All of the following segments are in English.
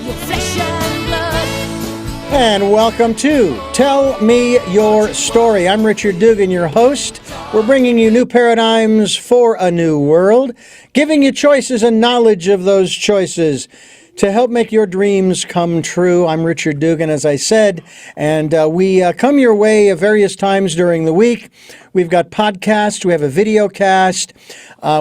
your flesh and blood. And welcome to Tell Me Your Story. I'm Richard Dugan, your host. We're bringing you new paradigms for a new world, giving you choices and knowledge of those choices to help make your dreams come true. I'm Richard Dugan, as I said, and we come your way at various times during the week. We've got podcasts, we have a video cast,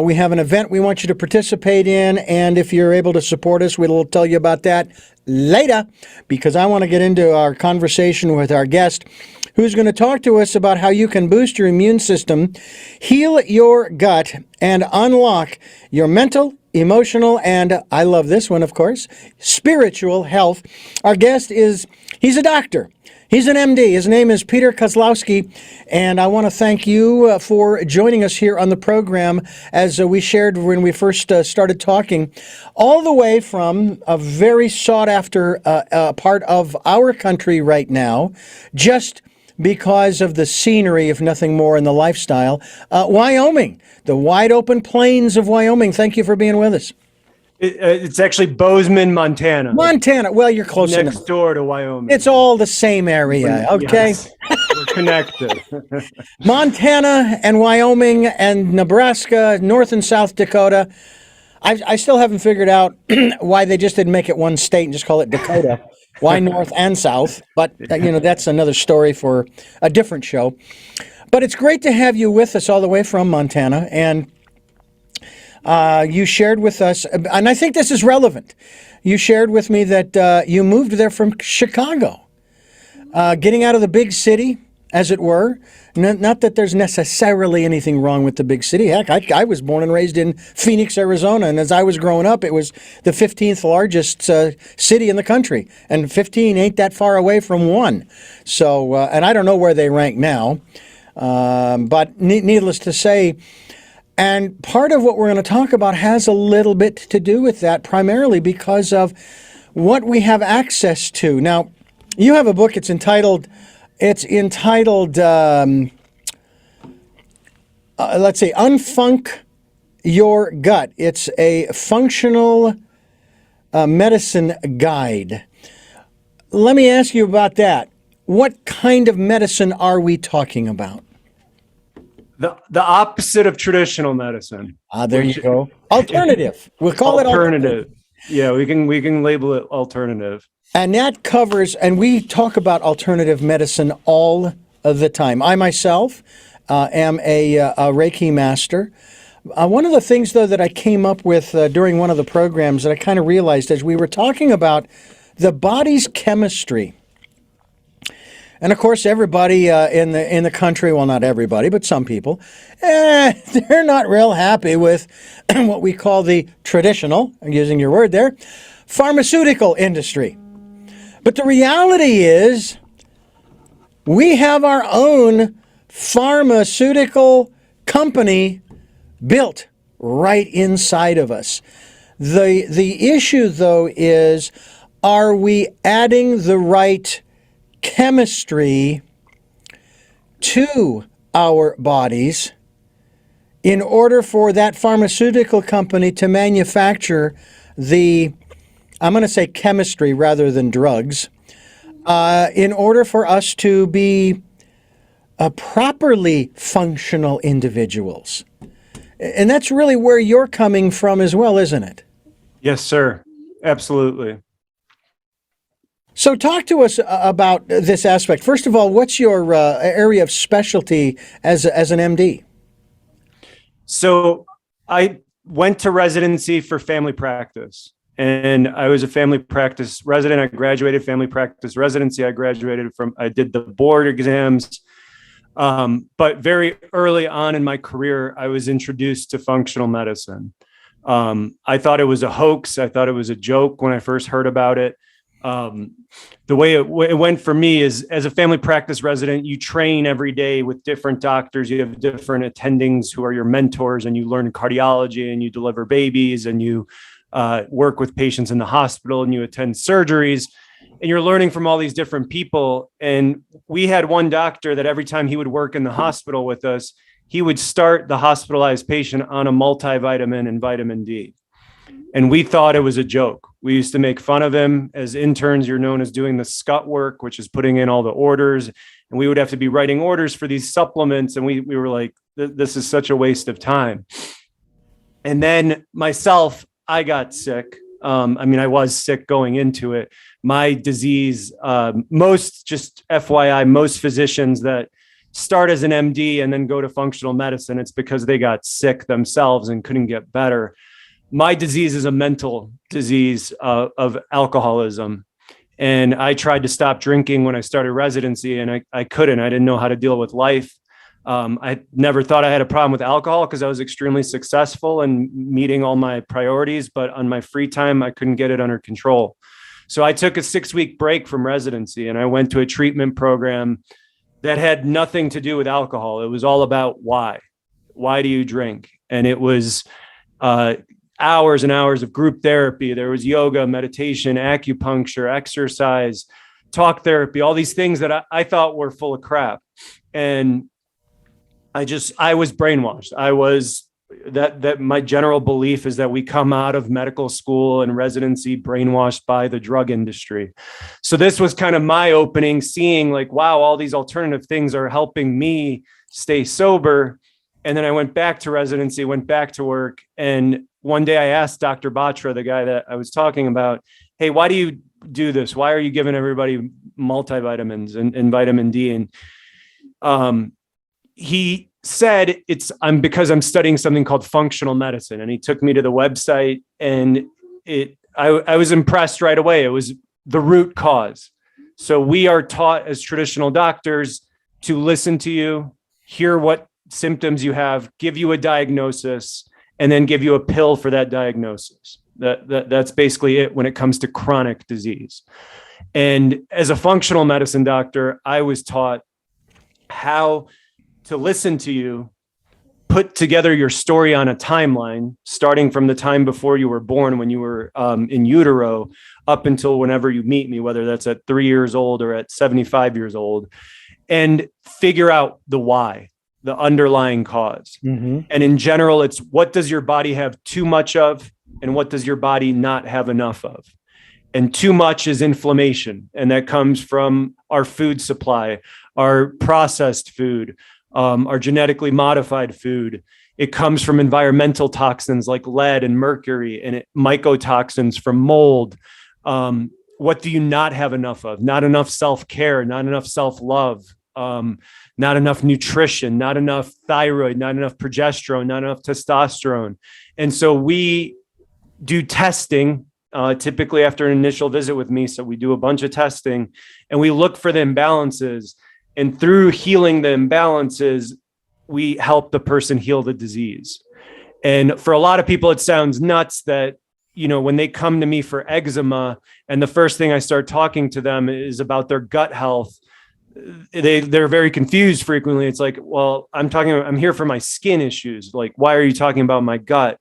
we have an event we want you to participate in, and if you're able to support us, we'll tell you about that later, because I want to get into our conversation with our guest, who's going to talk to us about how you can boost your immune system, heal your gut, and unlock your mental, emotional, and I love this one, of course, spiritual health. Our guest he's a doctor. He's an MD. His name is Peter Kozlowski, and I want to thank you for joining us here on the program as we shared when we first started talking, all the way from a very sought-after part of our country right now, just because of the scenery, if nothing more, and the lifestyle. Wyoming, the wide open plains of Wyoming. Thank you for being with us. It's actually Bozeman, Montana. Montana. Well, you're close enough. Next door to Wyoming. It's all the same area, okay? Yes, we're connected. Montana and Wyoming and Nebraska, North and South Dakota. I still haven't figured out why they just didn't make it one state and just call it Dakota. Why North and South? But, that's another story for a different show. But it's great to have you with us all the way from Montana. And you shared with us, and I think this is relevant, you shared with me that you moved there from Chicago, getting out of the big city, as it were. Not that there's necessarily anything wrong with the big city. Heck, I was born and raised in Phoenix, Arizona, and as I was growing up, it was the 15th largest city in the country, and 15 ain't that far away from 1. So, and I don't know where they rank now, but needless to say, and part of what we're going to talk about has a little bit to do with that, primarily because of what we have access to. Now, you have a book, it's entitled, let's see, Unfunc Your Gut. It's a functional medicine guide. Let me ask you about that. What kind of medicine are we talking about? The opposite of traditional medicine. There you go. Alternative. We'll call it alternative. Yeah, we can label it alternative. And that covers, and we talk about alternative medicine all of the time. I myself am a Reiki master. One of the things, though, that I came up with during one of the programs that I kind of realized as we were talking about the body's chemistry. And of course, everybody in the country, well, not everybody, but some people, they're not real happy with what we call the traditional, I'm using your word there, pharmaceutical industry. But the reality is, we have our own pharmaceutical company built right inside of us. The issue, though, is, are we adding the right chemistry to our bodies in order for that pharmaceutical company to manufacture the, I'm going to say chemistry rather than drugs, in order for us to be properly functional individuals? And that's really where you're coming from as well, isn't it? Yes, sir. Absolutely. So talk to us about this aspect. First of all, what's your area of specialty as an MD? So I went to residency for family practice, and I was a family practice resident. I graduated family practice residency. I did the board exams. But very early on in my career, I was introduced to functional medicine. I thought it was a hoax. I thought it was a joke when I first heard about it. The way it went for me is, as a family practice resident, you train every day with different doctors. You have different attendings who are your mentors, and you learn cardiology, and you deliver babies, and you work with patients in the hospital, and you attend surgeries, and you're learning from all these different people. And we had one doctor that every time he would work in the hospital with us, he would start the hospitalized patient on a multivitamin and vitamin D. And we thought it was a joke. We used to make fun of him. As interns, you're known as doing the scut work, which is putting in all the orders. And we would have to be writing orders for these supplements. And we were like, this is such a waste of time. And then myself, I got sick. I was sick going into it. My disease, just FYI, most physicians that start as an MD and then go to functional medicine, it's because they got sick themselves and couldn't get better. My disease is a mental disease of alcoholism. And I tried to stop drinking when I started residency, and I couldn't. I didn't know how to deal with life. I never thought I had a problem with alcohol because I was extremely successful in meeting all my priorities. But on my free time, I couldn't get it under control. So I took a 6-week break from residency, and I went to a treatment program that had nothing to do with alcohol. It was all about why. Why do you drink? And it was hours and hours of group therapy. There was yoga, meditation, acupuncture, exercise, talk therapy, all these things that I thought were full of crap. And I was brainwashed. I was that my general belief is that we come out of medical school and residency brainwashed by the drug industry. So this was kind of my opening, seeing like, wow, all these alternative things are helping me stay sober. And then I went back to residency, went back to work. And one day I asked Dr. Batra, the guy that I was talking about, hey, why do you do this? Why are you giving everybody multivitamins and vitamin D? And he said, because I'm studying something called functional medicine. And he took me to the website, and I was impressed right away. It was the root cause. So we are taught as traditional doctors to listen to you, hear what symptoms you have, give you a diagnosis, and then give you a pill for that diagnosis. That's basically it when it comes to chronic disease. And as a functional medicine doctor, I was taught how to listen to you, put together your story on a timeline, starting from the time before you were born, when you were in utero, up until whenever you meet me, whether that's at 3 years old or at 75 years old, and figure out the why, the underlying cause. Mm-hmm. And in general, it's what does your body have too much of, and what does your body not have enough of? And too much is inflammation. And that comes from our food supply, our processed food, our genetically modified food. It comes from environmental toxins like lead and mercury, and mycotoxins from mold. What do you not have enough of? Not enough self-care, not enough self-love, not enough nutrition, not enough thyroid, not enough progesterone, not enough testosterone. And so we do testing, typically after an initial visit with me. So we do a bunch of testing, and we look for the imbalances. And through healing the imbalances, we help the person heal the disease. And for a lot of people, it sounds nuts that, when they come to me for eczema, and the first thing I start talking to them is about their gut health, they're very confused frequently. It's like, well, I'm here for my skin issues. Like, why are you talking about my gut?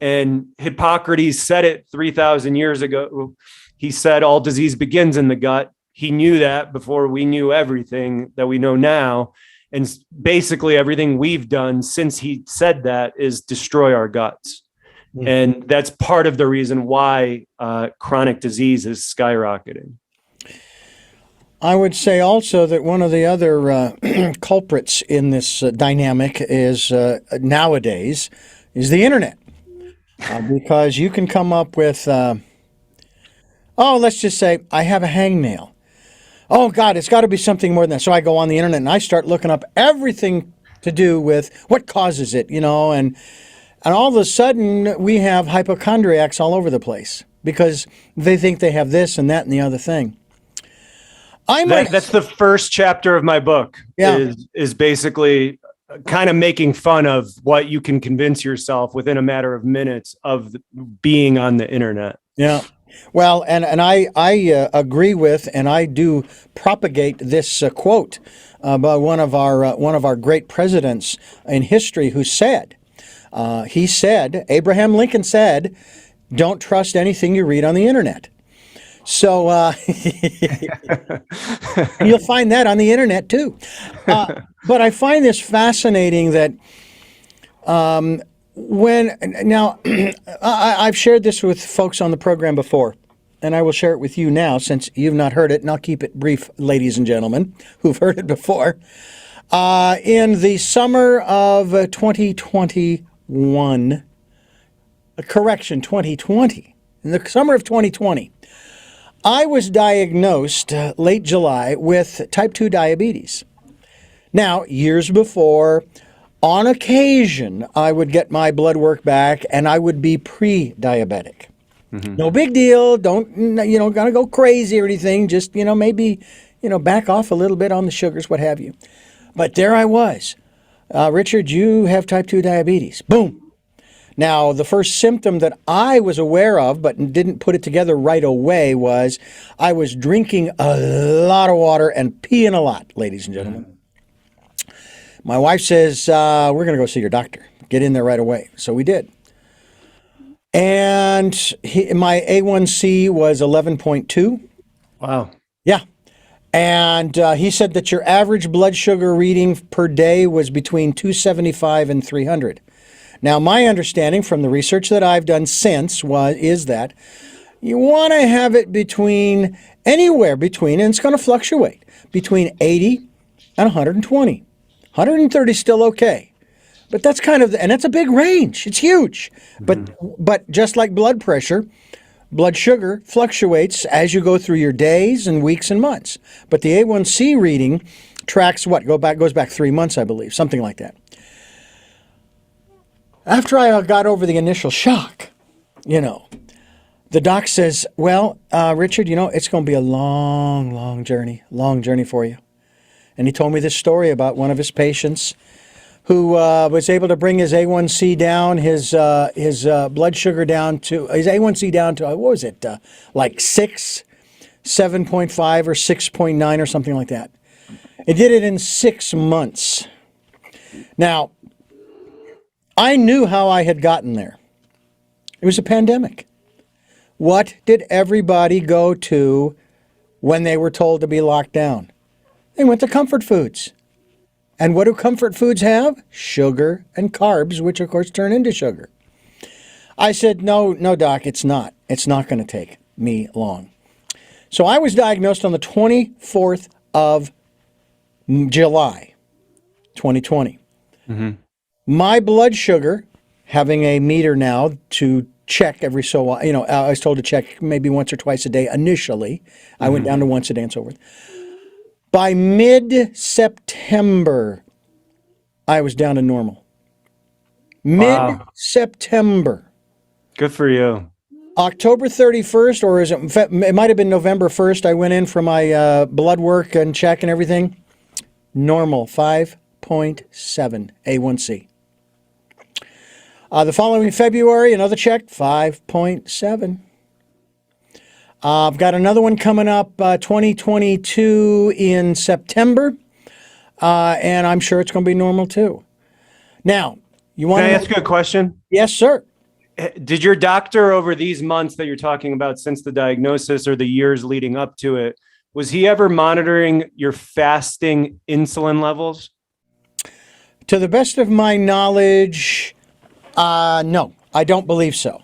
And Hippocrates said it 3,000 years ago. He said, all disease begins in the gut. He knew that before we knew everything that we know now. And basically everything we've done since he said that is destroy our guts. Mm-hmm. And that's part of the reason why chronic disease is skyrocketing. I would say also that one of the other culprits in this dynamic is nowadays is the internet. Because you can come up with, let's just say I have a hangnail. Oh, God, it's got to be something more than that. So I go on the internet and I start looking up everything to do with what causes it, and all of a sudden we have hypochondriacs all over the place because they think they have this and that and the other thing. That's the first chapter of my book. Yeah. Is basically kind of making fun of what you can convince yourself within a matter of minutes of being on the internet. Yeah. Well, and I agree with, and I do propagate this quote by one of our great presidents in history who said, Abraham Lincoln said, "Don't trust anything you read on the internet." So you'll find that on the internet too. But I find this fascinating that I've shared this with folks on the program before, and I will share it with you now since you've not heard it, and I'll keep it brief, ladies and gentlemen who've heard it before. In the summer of 2021, 2020, in the summer of 2020, I was diagnosed late July with type 2 diabetes. Now, years before, on occasion, I would get my blood work back and I would be pre-diabetic. Mm-hmm. No big deal. Don't, gotta go crazy or anything. Just, maybe, back off a little bit on the sugars, what have you. But there I was. Richard, you have type 2 diabetes. Boom. Now, the first symptom that I was aware of, but didn't put it together right away, was I was drinking a lot of water and peeing a lot, ladies and gentlemen. My wife says, we're going to go see your doctor. Get in there right away. So we did. And my A1C was 11.2. Wow. Yeah. And he said that your average blood sugar reading per day was between 275 and 300. Now, my understanding from the research that I've done since is that you want to have it anywhere between, and it's going to fluctuate, between 80 and 120. 130 is still okay. But that's and that's a big range. It's huge. Mm-hmm. But just like blood pressure, blood sugar fluctuates as you go through your days and weeks and months. But the A1C reading tracks goes back 3 months, I believe, something like that. After I got over the initial shock, the doc says, well, Richard, it's going to be a long journey for you. And he told me this story about one of his patients who was able to bring his A1C down, his blood sugar down to, his A1C down to, what was it, like 6, 7.5 or 6.9 or something like that. It did it in 6 months. Now, I knew how I had gotten there. It was a pandemic. What did everybody go to when they were told to be locked down? They went to comfort foods. And what do comfort foods have? Sugar and carbs, which of course turn into sugar. I said, no, doc, it's not. It's not going to take me long. So I was diagnosed on the 24th of July, 2020. Mm-hmm. My blood sugar, having a meter now to check every so while, I was told to check maybe once or twice a day initially. I went down to once a day and so forth. By mid-September, I was down to normal. Mid-September. Good for you. October 31st, or it might have been November 1st, I went in for my blood work and check and everything. Normal, 5.7 A1C. The following February, another check, 5.7. I've got another one coming up, 2022 in September, and I'm sure it's going to be normal too. Now, you want to ask you a question? Yes, sir. Did your doctor over these months that you're talking about since the diagnosis or the years leading up to it, was he ever monitoring your fasting insulin levels? To the best of my knowledge, no, I don't believe so.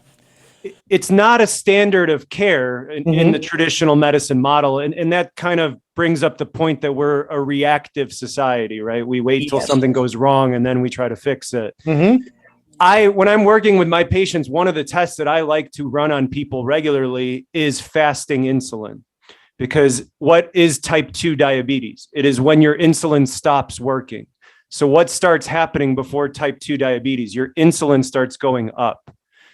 It's not a standard of care in the traditional medicine model. And that kind of brings up the point that we're a reactive society, right? We wait till something goes wrong and then we try to fix it. Mm-hmm. When I'm working with my patients, one of the tests that I like to run on people regularly is fasting insulin. Because what is type 2 diabetes? It is when your insulin stops working. So what starts happening before type 2 diabetes? Your insulin starts going up.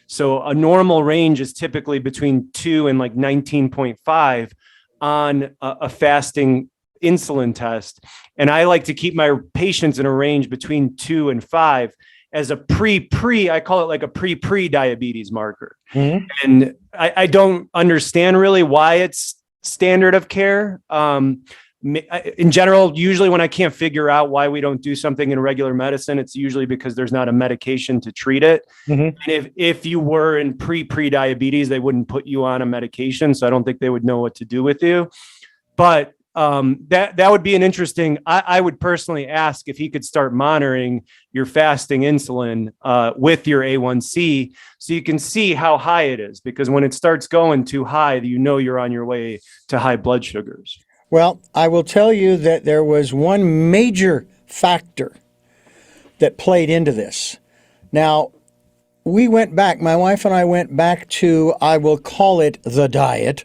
So a normal range is typically between 2 and like 19.5 on a fasting insulin test. And I like to keep my patients in a range between 2 and 5 as a I call it like a pre-diabetes marker. Mm-hmm. And I don't understand really why it's standard of care. In general, usually when I can't figure out why we don't do something in regular medicine, it's usually because there's not a medication to treat it. Mm-hmm. And if you were in pre-diabetes, they wouldn't put you on a medication. So I don't think they would know what to do with you. But that would be an interesting. I would personally ask if he could start monitoring your fasting insulin with your A1C, so you can see how high it is. Because when it starts going too high, you're on your way to high blood sugars. Well, I will tell you that there was one major factor that played into this. Now, we went back, my wife and I went back to, I will call it the diet,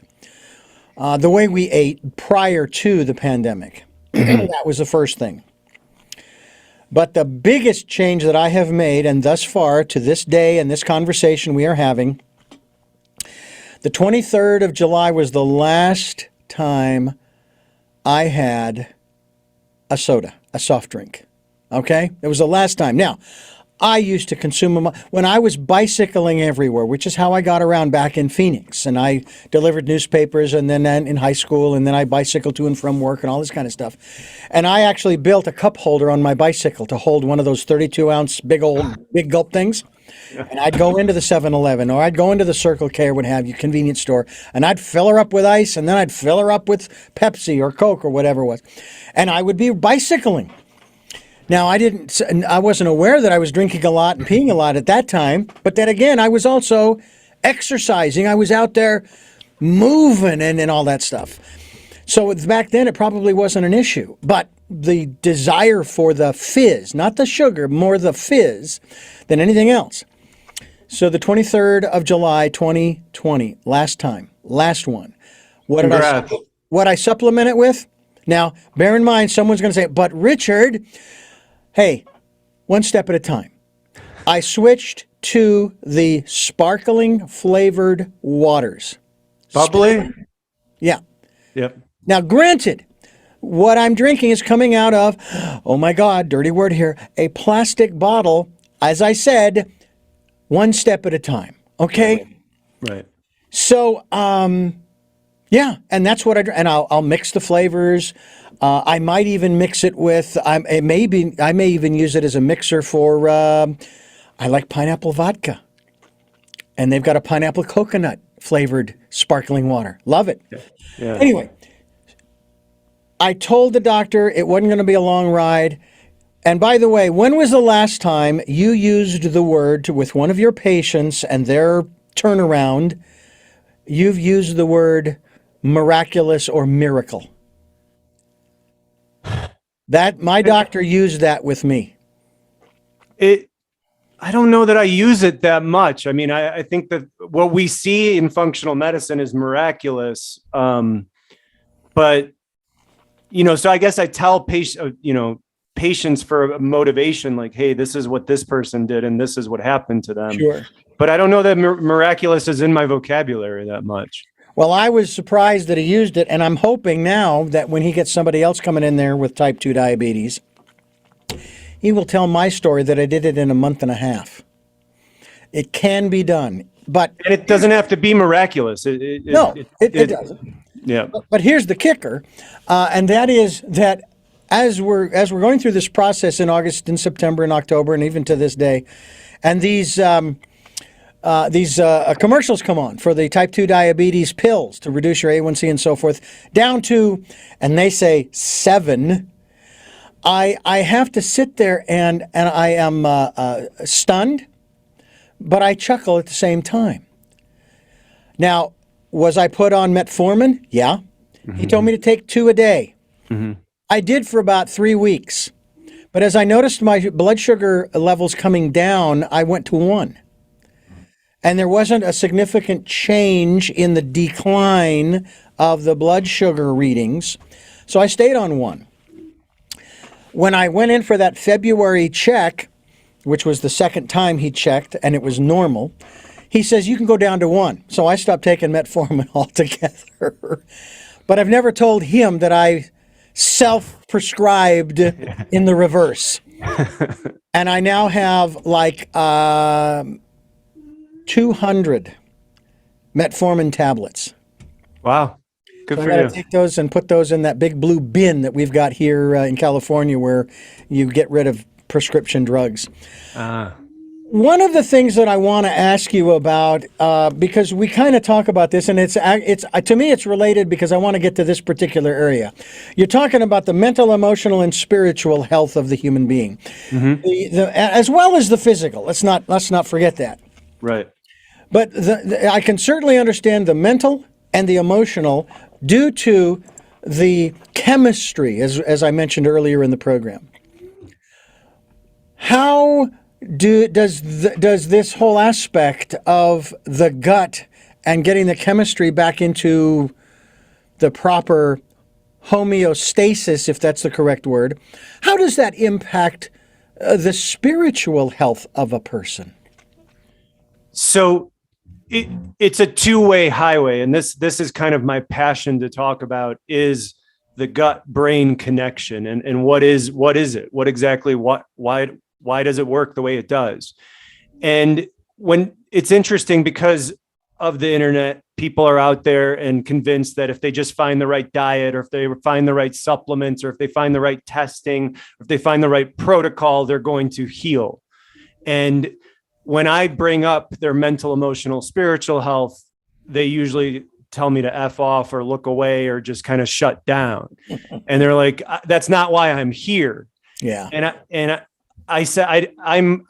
the way we ate prior to the pandemic. That was the first thing. But the biggest change that I have made, and thus far to this day and this conversation we are having, the 23rd of July was the last time I had a soda, a soft drink. Okay? It was the last time. Now, I used to consume them when I was bicycling everywhere, which is how I got around back in Phoenix. And I delivered newspapers and then in high school, and then I bicycled to and from work and all this kind of stuff. And I actually built a cup holder on my bicycle to hold one of those 32-ounce big gulp things. And I'd go into the 7-Eleven or I'd go into the Circle K or what have you, convenience store, and I'd fill her up with ice, and then I'd fill her up with Pepsi or Coke or whatever it was. And I would be bicycling. Now, I wasn't aware that I was drinking a lot and peeing a lot at that time, but then again, I was also exercising. I was out there moving and all that stuff. So back then, it probably wasn't an issue. But the desire for the fizz, not the sugar, more the fizz than anything else. So the 23rd of July, 2020, last one. What I supplement it with? Now, bear in mind, someone's going to say, but Richard, hey, one step at a time. I switched to the sparkling flavored waters. Bubbly? Yeah. Yep. Now, granted, what I'm drinking is coming out of, oh my God, dirty word here, a plastic bottle, as I said, one step at a time. Okay? Right. So, yeah, and that's what and I'll mix the flavors. I might even mix it with, I may even use it as a mixer for, I like pineapple vodka. And they've got a pineapple coconut flavored sparkling water. Love it. Yeah. Anyway, I told the doctor it wasn't going to be a long ride. And by the way, when was the last time you used the word with one of your patients and their turnaround, you've used the word miraculous or miracle? That my doctor used that with me. I don't know that I use it that much. I mean, I think that what we see in functional medicine is miraculous. But, so I guess I tell patients for motivation, like, hey, this is what this person did and this is what happened to them. Sure. But I don't know that miraculous is in my vocabulary that much. Well, I was surprised that he used it, and I'm hoping now that when he gets somebody else coming in there with type 2 diabetes, he will tell my story that I did it in a month and a half. It can be done, but... And it doesn't have to be miraculous. It doesn't. Yeah. But here's the kicker, and that is that as we're going through this process in August and September and October and even to this day, and these commercials come on for the type 2 diabetes pills to reduce your A1C and so forth, down to, and they say 7. I have to sit there and I am stunned, but I chuckle at the same time. Now, was I put on metformin? Yeah. Mm-hmm. He told me to take 2 a day. Mm-hmm. I did for about 3 weeks. But as I noticed my blood sugar levels coming down, I went to 1. And there wasn't a significant change in the decline of the blood sugar readings. So I stayed on 1. When I went in for that February check, which was the second time he checked, and it was normal, he says, you can go down to 1. So I stopped taking metformin altogether. But I've never told him that I self-prescribed in the reverse. And I now have like 200 metformin tablets. Wow. Good so for I you. gotta take those and put those in that big blue bin that we've got here in California where you get rid of prescription drugs. One of the things that I want to ask you about, because we kind of talk about this, and it's to me it's related because I want to get to this particular area. You're talking about the mental, emotional, and spiritual health of the human being, as well as the physical. Let's not forget that. Right. But I can certainly understand the mental and the emotional due to the chemistry, as I mentioned earlier in the program. How does this whole aspect of the gut and getting the chemistry back into the proper homeostasis, if that's the correct word, how does that impact the spiritual health of a person? So it's a two-way highway, and this is kind of my passion to talk about is the gut-brain connection, and what is it? What exactly? Why does it work the way it does? And when it's interesting because of the internet, people are out there and convinced that if they just find the right diet, or if they find the right supplements, or if they find the right testing, or if they find the right protocol, they're going to heal. And when I bring up their mental, emotional, spiritual health, they usually tell me to F off or look away or just kind of shut down. And they're like, that's not why I'm here. Yeah. And I said, I'm,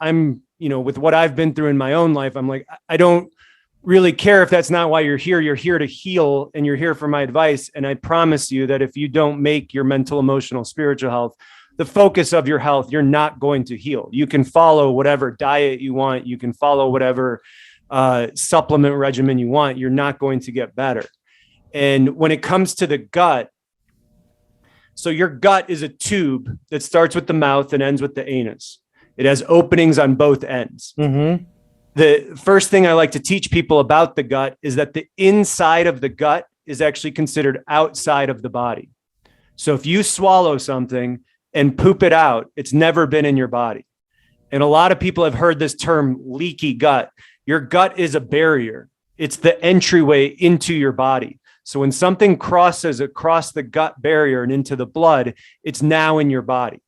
with what I've been through in my own life, I'm like, I don't really care if that's not why you're here. You're here to heal, and you're here for my advice. And I promise you that if you don't make your mental, emotional, spiritual health the focus of your health, you're not going to heal. You can follow whatever diet you want. You can follow whatever supplement regimen you want. You're not going to get better. And when it comes to the gut, so your gut is a tube that starts with the mouth and ends with the anus. It has openings on both ends. Mm-hmm. The first thing I like to teach people about the gut is that the inside of the gut is actually considered outside of the body. So if you swallow something and poop it out, it's never been in your body. And a lot of people have heard this term leaky gut. Your gut is a barrier. It's the entryway into your body. So when something crosses across the gut barrier and into the blood, it's now in your body.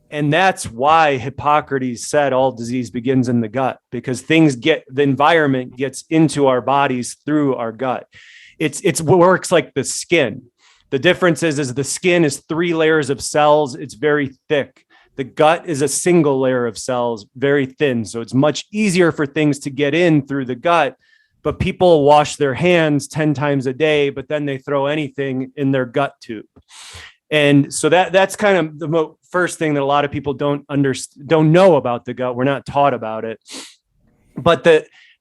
And that's why Hippocrates said all disease begins in the gut, because the environment gets into our bodies through our gut. It works like the skin. The difference is the skin is 3 layers of cells. It's very thick. The gut is a single layer of cells, very thin. So it's much easier for things to get in through the gut. But people wash their hands 10 times a day, but then they throw anything in their gut tube. And so that's kind of the first thing that a lot of people don't know about the gut. We're not taught about it. But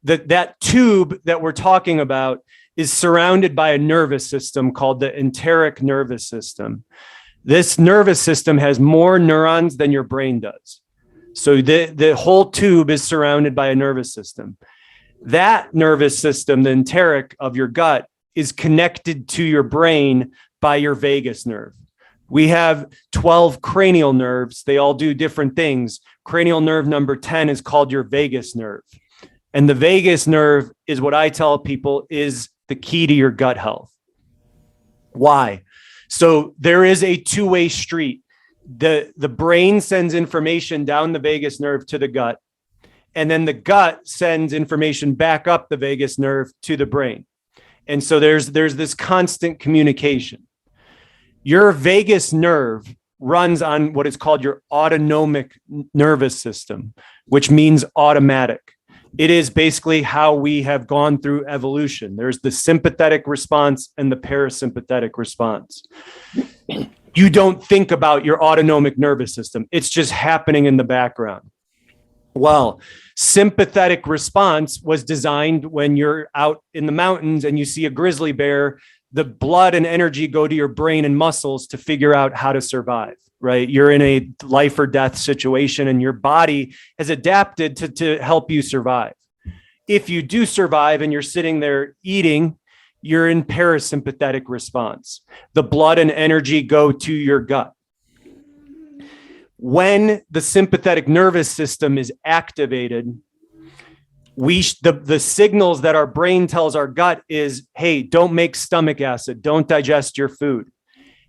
that tube that we're talking about is surrounded by a nervous system called the enteric nervous system. This nervous system has more neurons than your brain does. So the whole tube is surrounded by a nervous system. That nervous system, the enteric of your gut, is connected to your brain by your vagus nerve. We have 12 cranial nerves. They all do different things. Cranial nerve number 10 is called your vagus nerve. And the vagus nerve is what I tell people is the key to your gut health. Why? So there is a two-way street. The brain sends information down the vagus nerve to the gut, and then the gut sends information back up the vagus nerve to the brain. And so there's this constant communication. Your vagus nerve runs on what is called your autonomic nervous system, which means automatic. It is basically how we have gone through evolution. There's the sympathetic response and the parasympathetic response. You don't think about your autonomic nervous system. It's just happening in the background. Well, sympathetic response was designed when you're out in the mountains and you see a grizzly bear. The blood and energy go to your brain and muscles to figure out how to survive, right? You're in a life or death situation and your body has adapted to help you survive. If you do survive and you're sitting there eating, you're in parasympathetic response. The blood and energy go to your gut. When the sympathetic nervous system is activated, the signals that our brain tells our gut is, hey, don't make stomach acid. Don't digest your food.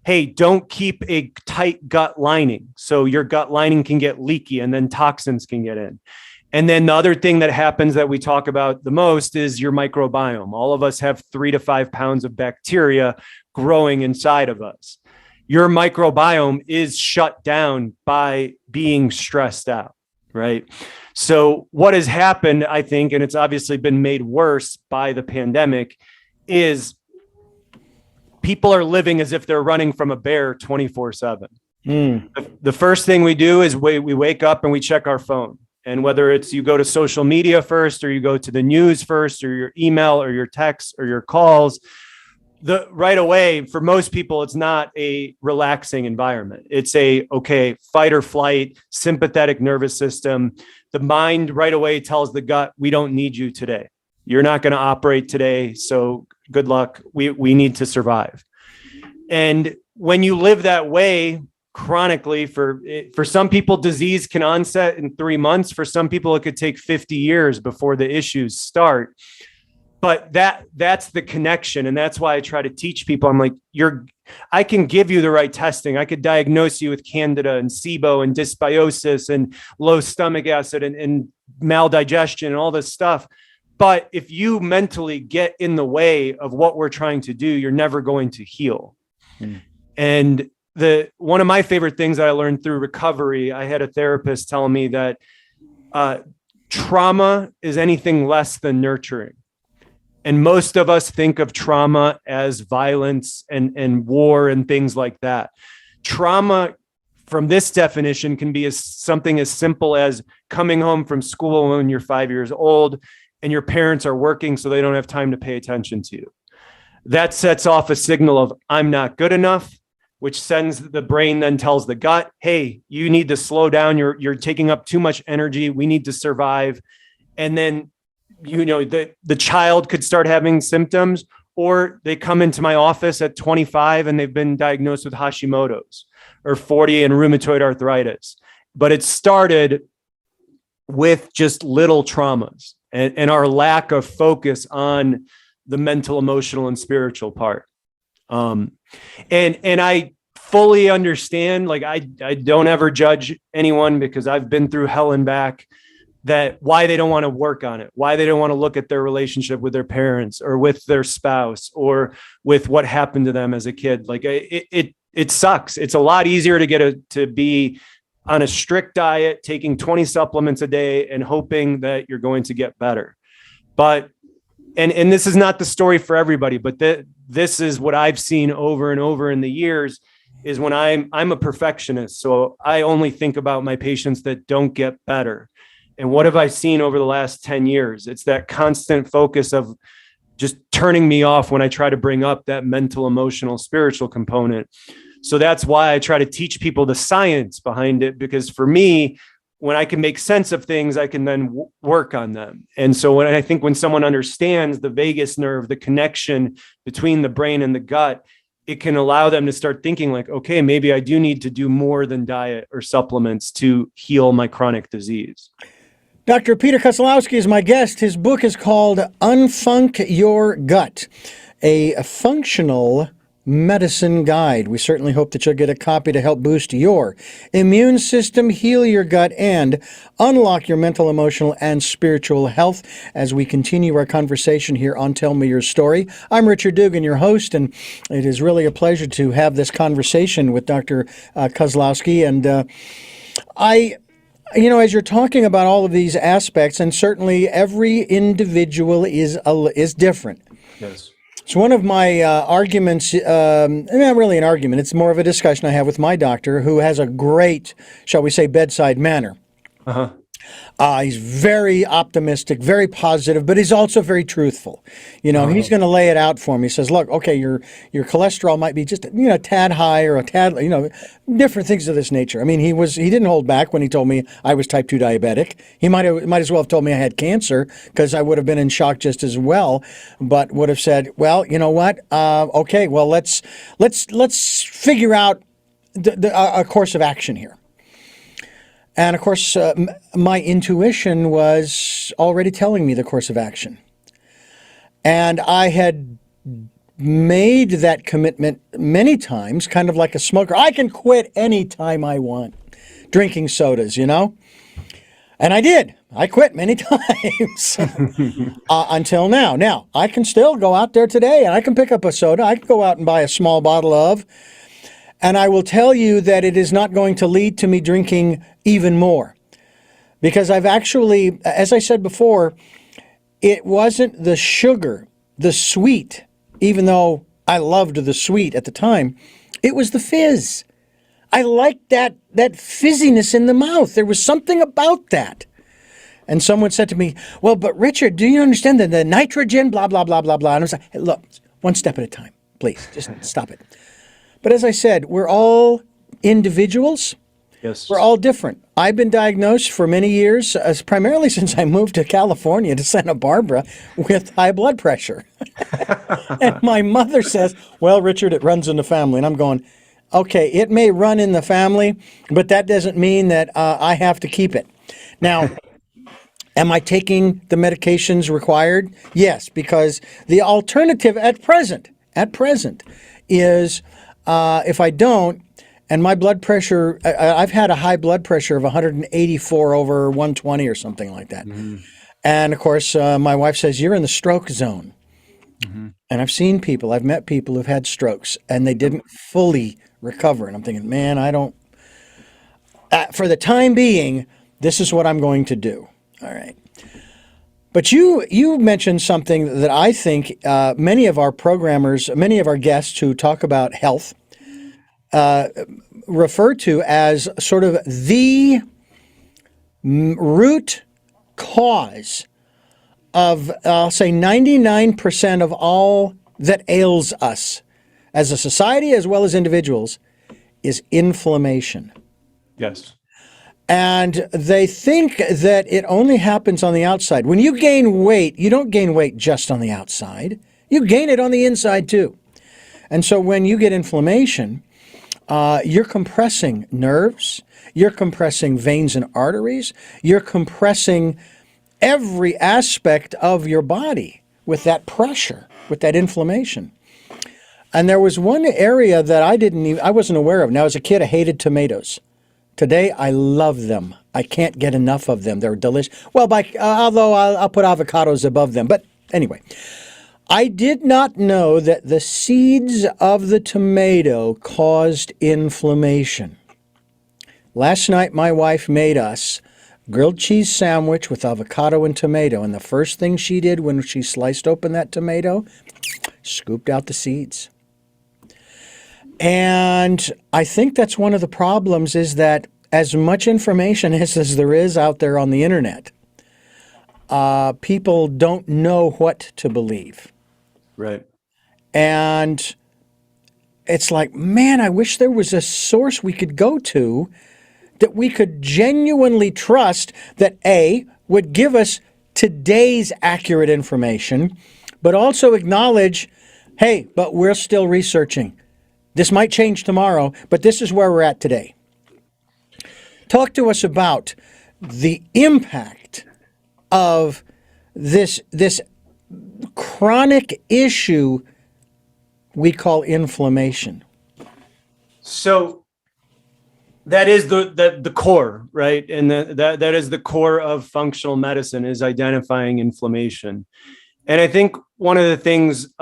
Hey, don't keep a tight gut lining. So your gut lining can get leaky and then toxins can get in. And then the other thing that happens that we talk about the most is your microbiome. All of us have 3 to 5 pounds of bacteria growing inside of us. Your microbiome is shut down by being stressed out, right? So what has happened, I think, and it's obviously been made worse by the pandemic, is people are living as if they're running from a bear 24/7. The first thing we do is we wake up and we check our phone. And whether it's you go to social media first, or you go to the news first, or your email or your texts or your calls, right away, for most people, it's not a relaxing environment. It's okay, fight or flight, sympathetic nervous system. The mind right away tells the gut, we don't need you today. You're not going to operate today. So good luck. We need to survive. And when you live that way, chronically, for some people, disease can onset in 3 months. For some people, it could take 50 years before the issues start. But that's the connection. And that's why I try to teach people. I'm like, I can give you the right testing. I could diagnose you with candida and SIBO and dysbiosis and low stomach acid and maldigestion and all this stuff. But if you mentally get in the way of what we're trying to do, you're never going to heal. And one of my favorite things that I learned through recovery, I had a therapist tell me that trauma is anything less than nurturing. And most of us think of trauma as violence and war and things like that. Trauma, from this definition, can be something as simple as coming home from school when you're 5 years old and your parents are working, so they don't have time to pay attention to you. That sets off a signal of, I'm not good enough, which sends the brain, then tells the gut, hey, you need to slow down. You're taking up too much energy. We need to survive. And then, the child could start having symptoms, or they come into my office at 25 and they've been diagnosed with Hashimoto's, or 40 and rheumatoid arthritis. But it started with just little traumas and our lack of focus on the mental, emotional, and spiritual part. And I fully understand, like, I don't ever judge anyone, because I've been through hell and back, that why they don't want to work on it, why they don't want to look at their relationship with their parents or with their spouse or with what happened to them as a kid. Like, it sucks. It's a lot easier to be on a strict diet, taking 20 supplements a day and hoping that you're going to get better. But and this is not the story for everybody, but this is what I've seen over and over in the years, is when I'm a perfectionist. So I only think about my patients that don't get better. And what have I seen over the last 10 years? It's that constant focus of just turning me off when I try to bring up that mental, emotional, spiritual component. So that's why I try to teach people the science behind it, because for me, when I can make sense of things, I can then work on them. And so when someone understands the vagus nerve, the connection between the brain and the gut, it can allow them to start thinking like, okay, maybe I do need to do more than diet or supplements to heal my chronic disease. Dr. Peter Kozlowski is my guest. His book is called Unfunc Your Gut, a functional medicine guide. We certainly hope that you'll get a copy to help boost your immune system, heal your gut, and unlock your mental, emotional, and spiritual health as we continue our conversation here on Tell Me Your Story. I'm Richard Dugan, your host, and it is really a pleasure to have this conversation with Dr. Kozlowski. And as you're talking about all of these aspects, and certainly every individual is different. Yes. So one of my arguments, not really an argument, it's more of a discussion I have with my doctor, who has a great, shall we say, bedside manner. Uh-huh. He's very optimistic, very positive, but he's also very truthful. He's going to lay it out for me. He says, look, okay, your cholesterol might be just, a tad high or a tad, different things of this nature. I mean, he didn't hold back when he told me I was type 2 diabetic. He might as well have told me I had cancer, because I would have been in shock just as well, but would have said, well, you know what? Okay, well, let's figure out a course of action here. And of course, my intuition was already telling me the course of action. And I had made that commitment many times, kind of like a smoker. I can quit any time I want drinking sodas, And I did. I quit many times until now. Now, I can still go out there today and I can pick up a soda. I can go out and buy a small bottle of, and I will tell you that it is not going to lead to me drinking even more. Because I've actually, as I said before, it wasn't the sugar, the sweet, even though I loved the sweet at the time, it was the fizz. I liked that fizziness in the mouth. There was something about that. And someone said to me, well, but Richard, do you understand that the nitrogen, blah, blah, blah, blah, blah. And I was like, hey, look, one step at a time, please, just stop it. But as I said, we're all individuals. Yes. We're all different. I've been diagnosed for many years, primarily since I moved to California, to Santa Barbara, with high blood pressure. And my mother says, well, Richard, it runs in the family. And I'm going, okay, it may run in the family, but that doesn't mean that I have to keep it. Now, am I taking the medications required? Yes, because the alternative at present is if I don't, and my blood pressure, I've had a high blood pressure of 184 over 120 or something like that. Mm-hmm. And of course, my wife says, you're in the stroke zone. Mm-hmm. And I've seen people, I've met people who've had strokes and they didn't fully recover. And I'm thinking, man, I don't, for the time being, this is what I'm going to do. All right. But you mentioned something that I think many of our programmers, many of our guests who talk about health refer to as sort of the root cause of, I'll say, 99% of all that ails us as a society as well as individuals is inflammation. Yes. And they think that it only happens on the outside. When you gain weight, you don't gain weight just on the outside. You gain it on the inside too. And so when you get inflammation, you're compressing nerves, you're compressing veins and arteries, you're compressing every aspect of your body with that pressure, with that inflammation. And there was one area that I wasn't aware of. Now, as a kid, I hated tomatoes. Today, I love them. I can't get enough of them. They're delicious. Well, although I'll put avocados above them. But anyway, I did not know that the seeds of the tomato caused inflammation. Last night, my wife made us grilled cheese sandwich with avocado and tomato. And the first thing she did when she sliced open that tomato, scooped out the seeds. And I think that's one of the problems is that as much information as there is out there on the internet, people don't know what to believe. Right. And it's like, man, I wish there was a source we could go to that we could genuinely trust that A, would give us today's accurate information, but also acknowledge, hey, but we're still researching. This might change tomorrow, but this is where we're at today. Talk to us about the impact of this chronic issue we call inflammation. So that is the core, right? And that is the core of functional medicine, is identifying inflammation. And I think one of the things,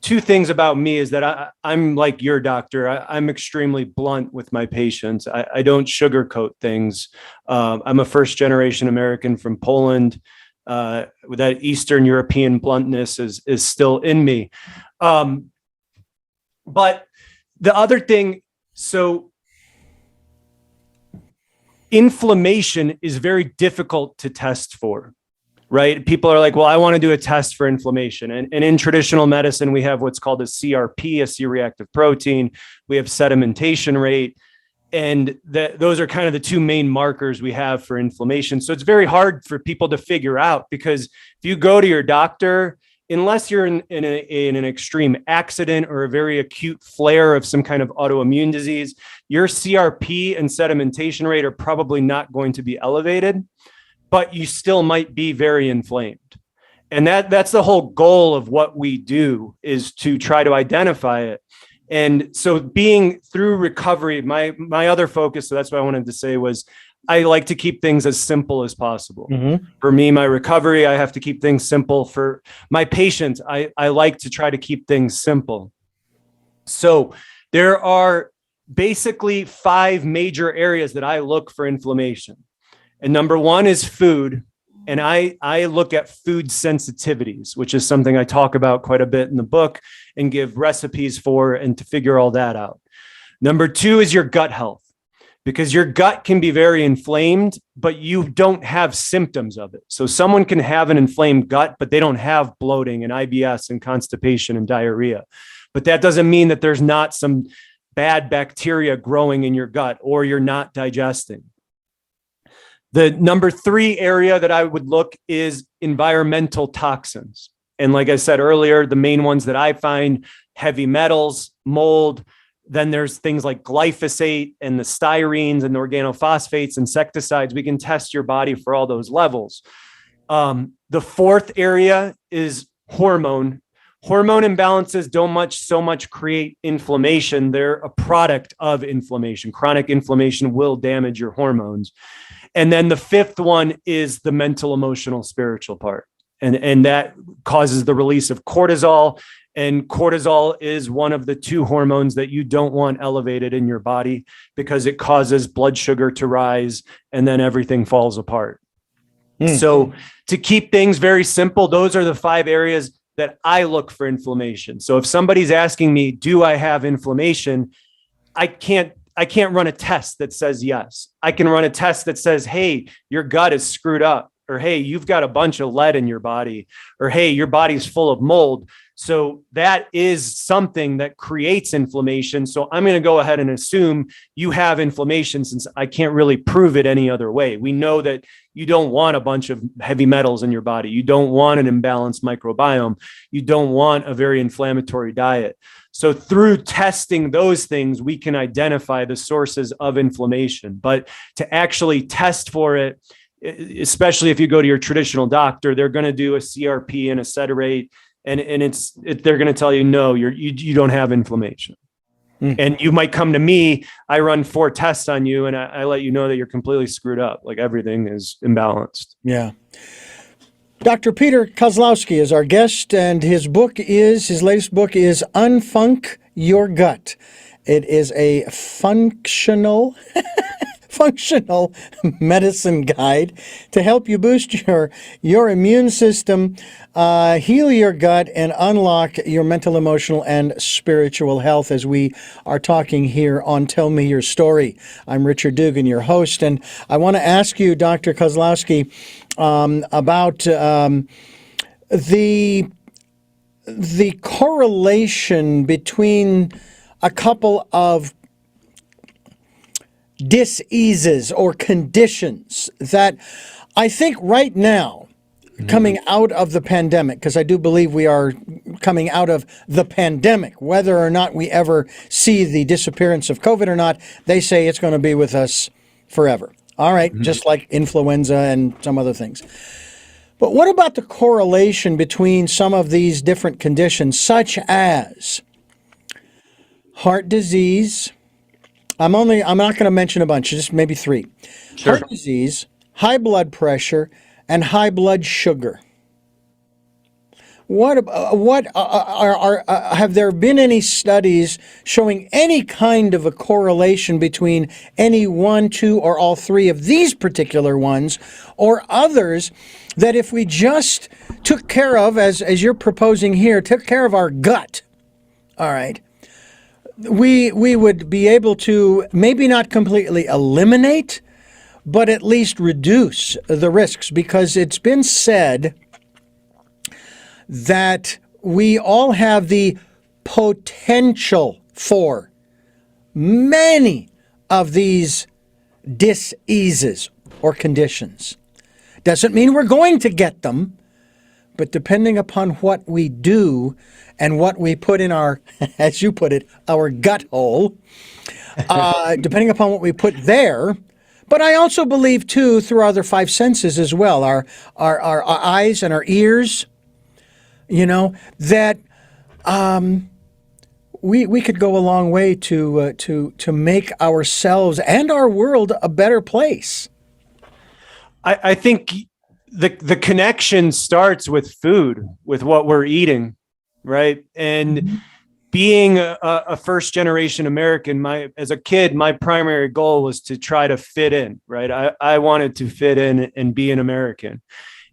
two things about me is that I'm like your doctor. I'm extremely blunt with my patients. I don't sugarcoat things. I'm a first-generation American from Poland. That Eastern European bluntness is still in me. But the other thing, so inflammation is very difficult to test for. Right? People are like, well, I want to do a test for inflammation. And in traditional medicine, we have what's called a CRP, a C-reactive protein. We have sedimentation rate. And those are kind of the two main markers we have for inflammation. So it's very hard for people to figure out, because if you go to your doctor, unless you're in an extreme accident or a very acute flare of some kind of autoimmune disease, your CRP and sedimentation rate are probably not going to be elevated, but you still might be very inflamed. And that's the whole goal of what we do, is to try to identify it. And so being through recovery, my other focus, so that's what I wanted to say, was I like to keep things as simple as possible. Mm-hmm. For me, my recovery, I have to keep things simple. For my patients, I like to try to keep things simple. So there are basically 5 major areas that I look for inflammation. And number 1 is food. And I look at food sensitivities, which is something I talk about quite a bit in the book and give recipes for, and to figure all that out. Number 2 is your gut health, because your gut can be very inflamed, but you don't have symptoms of it. So someone can have an inflamed gut, but they don't have bloating and IBS and constipation and diarrhea. But that doesn't mean that there's not some bad bacteria growing in your gut or you're not digesting. The number 3 area that I would look is environmental toxins. And like I said earlier, the main ones that I find: heavy metals, mold. Then there's things like glyphosate and the styrenes and the organophosphates, insecticides. We can test your body for all those levels. The 4th area is hormone. Hormone imbalances don't so much create inflammation. They're a product of inflammation. Chronic inflammation will damage your hormones. And then the 5th one is the mental, emotional, spiritual part. And that causes the release of cortisol. And cortisol is one of the 2 hormones that you don't want elevated in your body, because it causes blood sugar to rise and then everything falls apart. So to keep things very simple, those are the 5 areas that I look for inflammation. So if somebody's asking me, do I have inflammation? I can't run a test that says yes. I can run a test that says, hey, your gut is screwed up, or hey, you've got a bunch of lead in your body, or hey, your body's full of mold. So that is something that creates inflammation. So I'm going to go ahead and assume you have inflammation, since I can't really prove it any other way. We know that you don't want a bunch of heavy metals in your body. You don't want an imbalanced microbiome. You don't want a very inflammatory diet. So through testing those things, we can identify the sources of inflammation. But to actually test for it, especially if you go to your traditional doctor, they're going to do a CRP and a ceterate. And they're going to tell you, no, you don't have inflammation. And you might come to me, I run 4 tests on you, and I let you know that you're completely screwed up. Like, everything is imbalanced. Yeah. Dr. Peter Kozlowski is our guest, and his latest book is Unfunc Your Gut. It is a functional medicine guide to help you boost your immune system, heal your gut, and unlock your mental, emotional, and spiritual health, as we are talking here on Tell Me Your Story. I'm Richard Dugan, your host, and I want to ask you, Dr. Kozlowski, about the correlation between a couple of diseases or conditions that I think right now, coming out of the pandemic, because I do believe we are coming out of the pandemic, whether or not we ever see the disappearance of COVID or not, they say it's going to be with us forever. All right, just like influenza and some other things. But what about the correlation between some of these different conditions, such as heart disease? I'm not going to mention a bunch, just maybe 3. Sure. Heart disease, high blood pressure, and high blood sugar. Have there been any studies showing any kind of a correlation between any 1, 2, or all 3 of these particular ones, or others that if we just took care of, as you're proposing here, took care of our gut, all right, we would be able to maybe not completely eliminate, but at least reduce the risks, because it's been said that we all have the potential for many of these diseases or conditions. Doesn't mean we're going to get them, but depending upon what we do and what we put in our, as you put it, our gut hole, depending upon what we put there. But I also believe, too, through our other 5 senses as well, our eyes and our ears, that we could go a long way to make ourselves and our world a better place. I think the connection starts with food, with what we're eating, right? And being a first generation American, as a kid, my primary goal was to try to fit in, right? I wanted to fit in and be an American.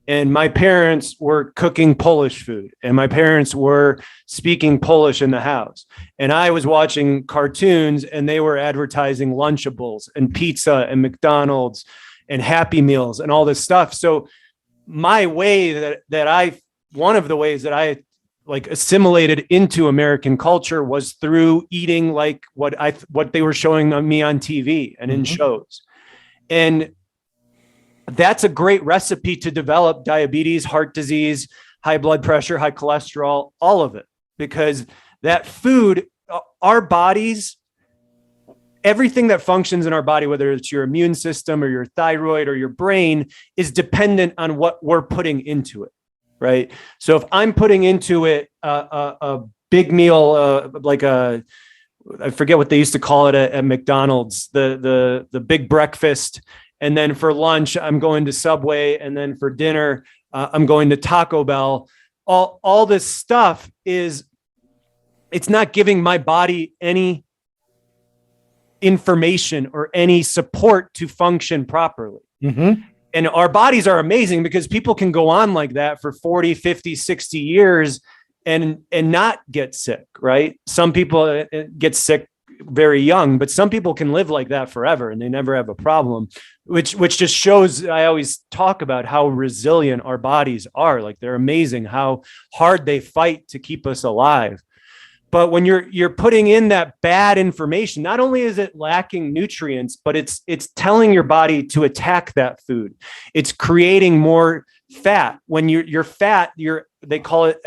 And my parents were cooking Polish food, and my parents were speaking Polish in the house. And I was watching cartoons, and they were advertising Lunchables and pizza and McDonald's and Happy Meals and all this stuff. So my way one of the ways that I like assimilated into American culture was through eating like what they were showing me on TV and in shows. And that's a great recipe to develop diabetes, heart disease, high blood pressure, high cholesterol, all of it, because that food, our bodies, everything that functions in our body, whether it's your immune system or your thyroid or your brain, is dependent on what we're putting into it. Right. So if I'm putting into it a big meal, I forget what they used to call it at McDonald's, the big breakfast. And then for lunch, I'm going to Subway. And then for dinner, I'm going to Taco Bell. All this stuff it's not giving my body any information or any support to function properly. Mm-hmm. And our bodies are amazing because people can go on like that for 40, 50, 60 years and not get sick, right? Some people get sick very young, but some people can live like that forever and they never have a problem, which just shows, I always talk about how resilient our bodies are. Like they're amazing how hard they fight to keep us alive. But when you're putting in that bad information, not only is it lacking nutrients, but it's telling your body to attack that food. It's creating more fat. When you're fat, they call it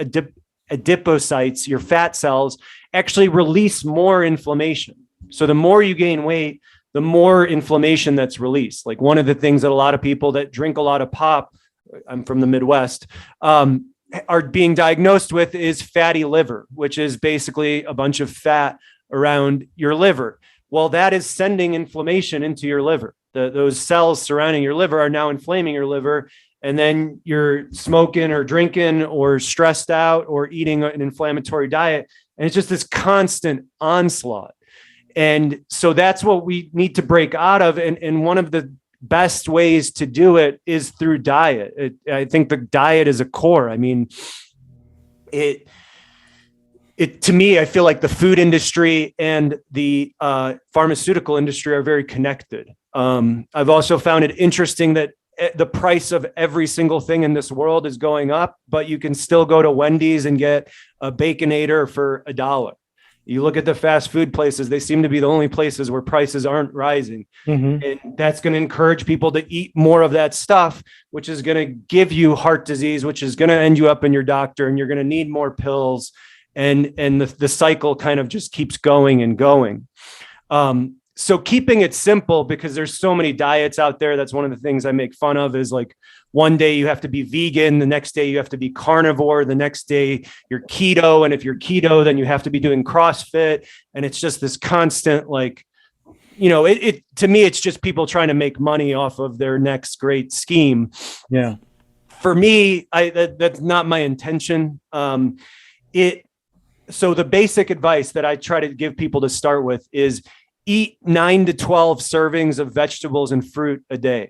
adipocytes, your fat cells actually release more inflammation. So the more you gain weight, the more inflammation that's released. Like one of the things that a lot of people that drink a lot of pop, I'm from the Midwest, are being diagnosed with is fatty liver, which is basically a bunch of fat around your liver. Well, that is sending inflammation into your liver. Those cells surrounding your liver are now inflaming your liver. And then you're smoking or drinking or stressed out or eating an inflammatory diet. And it's just this constant onslaught. And so that's what we need to break out of. And one of the best ways to do it is through diet. I think the diet is a core. I mean, it to me, I feel like the food industry and the pharmaceutical industry are very connected. I've also found it interesting that the price of every single thing in this world is going up, but you can still go to Wendy's and get a Baconator for $1. You look at the fast food places, they seem to be the only places where prices aren't rising. Mm-hmm. And that's going to encourage people to eat more of that stuff, which is going to give you heart disease, which is going to end you up in your doctor, and you're going to need more pills. And the cycle kind of just keeps going and going. So keeping it simple, because there's so many diets out there. That's one of the things I make fun of is like one day you have to be vegan. The next day you have to be carnivore. The next day you're keto. And if you're keto, then you have to be doing CrossFit. And it's just this constant, like, it to me, it's just people trying to make money off of their next great scheme. Yeah. For me, that's not my intention. So the basic advice that I try to give people to start with is eat 9 to 12 servings of vegetables and fruit a day.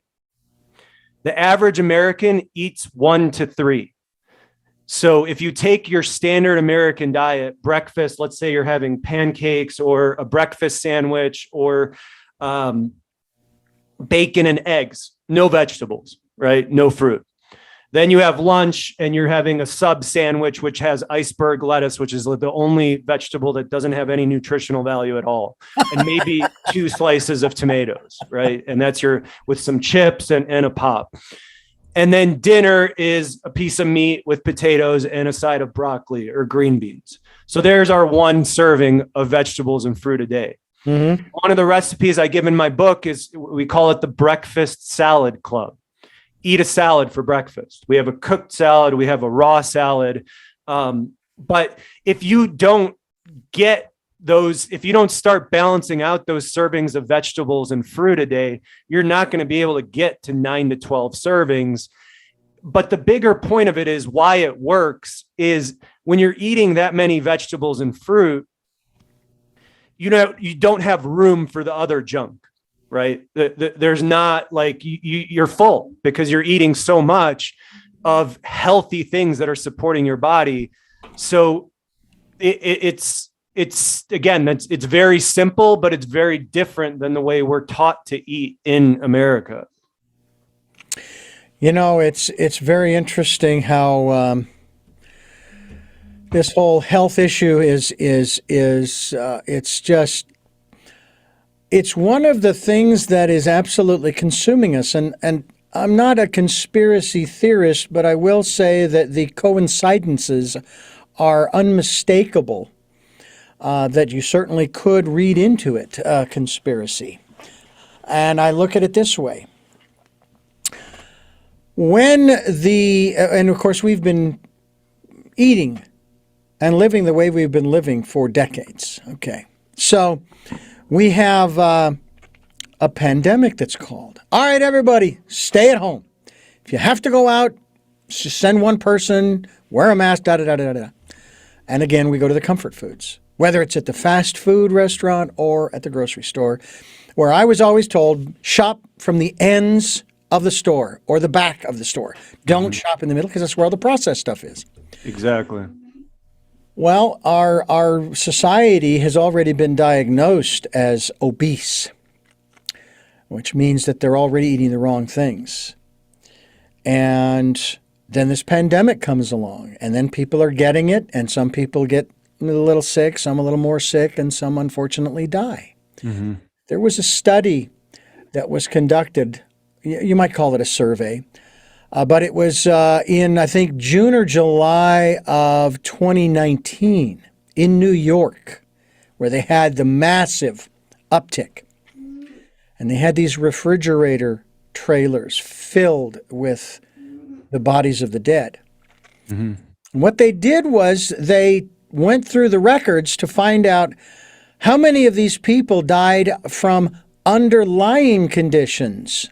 The average American eats 1 to 3. So if you take your standard American diet, breakfast, let's say you're having pancakes or a breakfast sandwich or bacon and eggs, no vegetables, right? No fruit. Then you have lunch and you're having a sub sandwich, which has iceberg lettuce, which is the only vegetable that doesn't have any nutritional value at all. And maybe 2 slices of tomatoes, right? And that's with some chips and a pop. And then dinner is a piece of meat with potatoes and a side of broccoli or green beans. So there's our 1 serving of vegetables and fruit a day. Mm-hmm. One of the recipes I give in my book is, we call it the breakfast salad club. Eat a salad for breakfast. We have a cooked salad. We have a raw salad. But if you don't get if you don't start balancing out those servings of vegetables and fruit a day, you're not going to be able to get to 9 to 12 servings. But the bigger point of it is why it works is when you're eating that many vegetables and fruit, you don't have room for the other junk, right? There's not like you're full because you're eating so much of healthy things that are supporting your body. So it's very simple, but it's very different than the way we're taught to eat in America. It's very interesting how this whole health issue is it's one of the things that is absolutely consuming us. And I'm not a conspiracy theorist, but I will say that the coincidences are unmistakable, that you certainly could read into it, conspiracy. And I look at it this way. And of course, we've been eating and living the way we've been living for decades. Okay. So we have a pandemic that's called. All right, everybody, stay at home. If you have to go out, just send one person, wear a mask, da-da-da-da-da. And again, we go to the comfort foods, whether it's at the fast food restaurant or at the grocery store, where I was always told, shop from the ends of the store or the back of the store. Don't shop in the middle because that's where all the processed stuff is. Exactly. Well, our society has already been diagnosed as obese, which means that they're already eating the wrong things. And then this pandemic comes along, and then people are getting it, and some people get a little sick, some a little more sick, and some unfortunately die. Mm-hmm. There was a study that was conducted, you might call it a survey, but it was in, I think, June or July of 2019 in New York, where they had the massive uptick. And they had these refrigerator trailers filled with the bodies of the dead. Mm-hmm. And what they did was they went through the records to find out how many of these people died from underlying conditions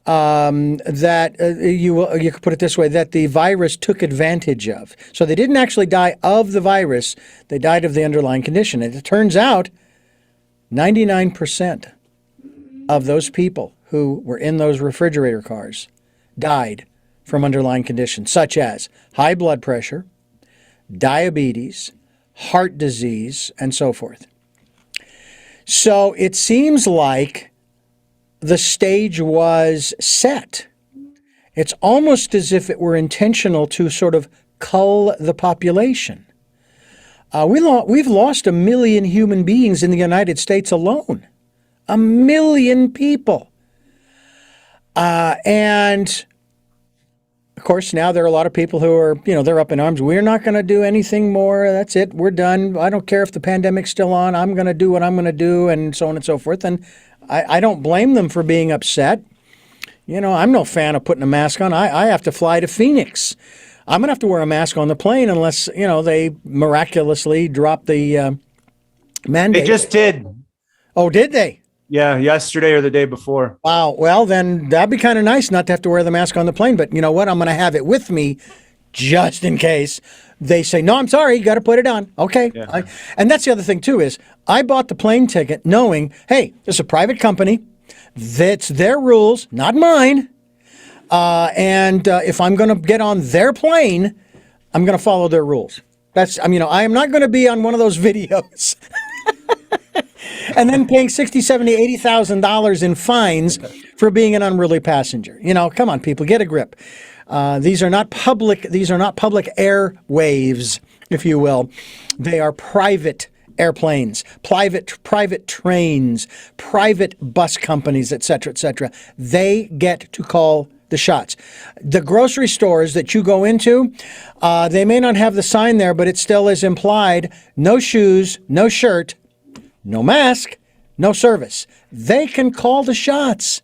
that you could put it this way, that the virus took advantage of. So they didn't actually die of the virus, they died of the underlying condition. And it turns out 99% of those people who were in those refrigerator cars died from underlying conditions such as high blood pressure, diabetes, heart disease, and so forth. So it seems like the stage was set. It's almost as if it were intentional to sort of cull the population. We've lost 1 million human beings in the United States alone. 1 million people. And of course, now there are a lot of people who are, they're up in arms. We're not going to do anything more. That's it. We're done. I don't care if the pandemic's still on. I'm going to do what I'm going to do, and so on and so forth. And I don't blame them for being upset. I'm no fan of putting a mask on. I have to fly to Phoenix. I'm going to have to wear a mask on the plane unless, they miraculously drop the mandate. They just did. Oh, did they? Yeah, yesterday or the day before. Wow. Well, then that'd be kind of nice not to have to wear the mask on the plane. But you know what? I'm going to have it with me just in case they say, no, I'm sorry, you got to put it on. Okay. Yeah. And that's the other thing, too, is I bought the plane ticket knowing, hey, it's a private company. That's their rules, not mine. And if I'm going to get on their plane, I'm going to follow their rules. I am not going to be on one of those videos. And then paying $60,000, $70,000, $80,000 in fines for being an unruly passenger. Come on, people, get a grip. These are not public airwaves, if you will. They are private airplanes, private trains, private bus companies, et cetera, et cetera. They get to call the shots. The grocery stores that you go into, they may not have the sign there, but it still is implied, no shoes, no shirt, no mask, no service. They can call the shots.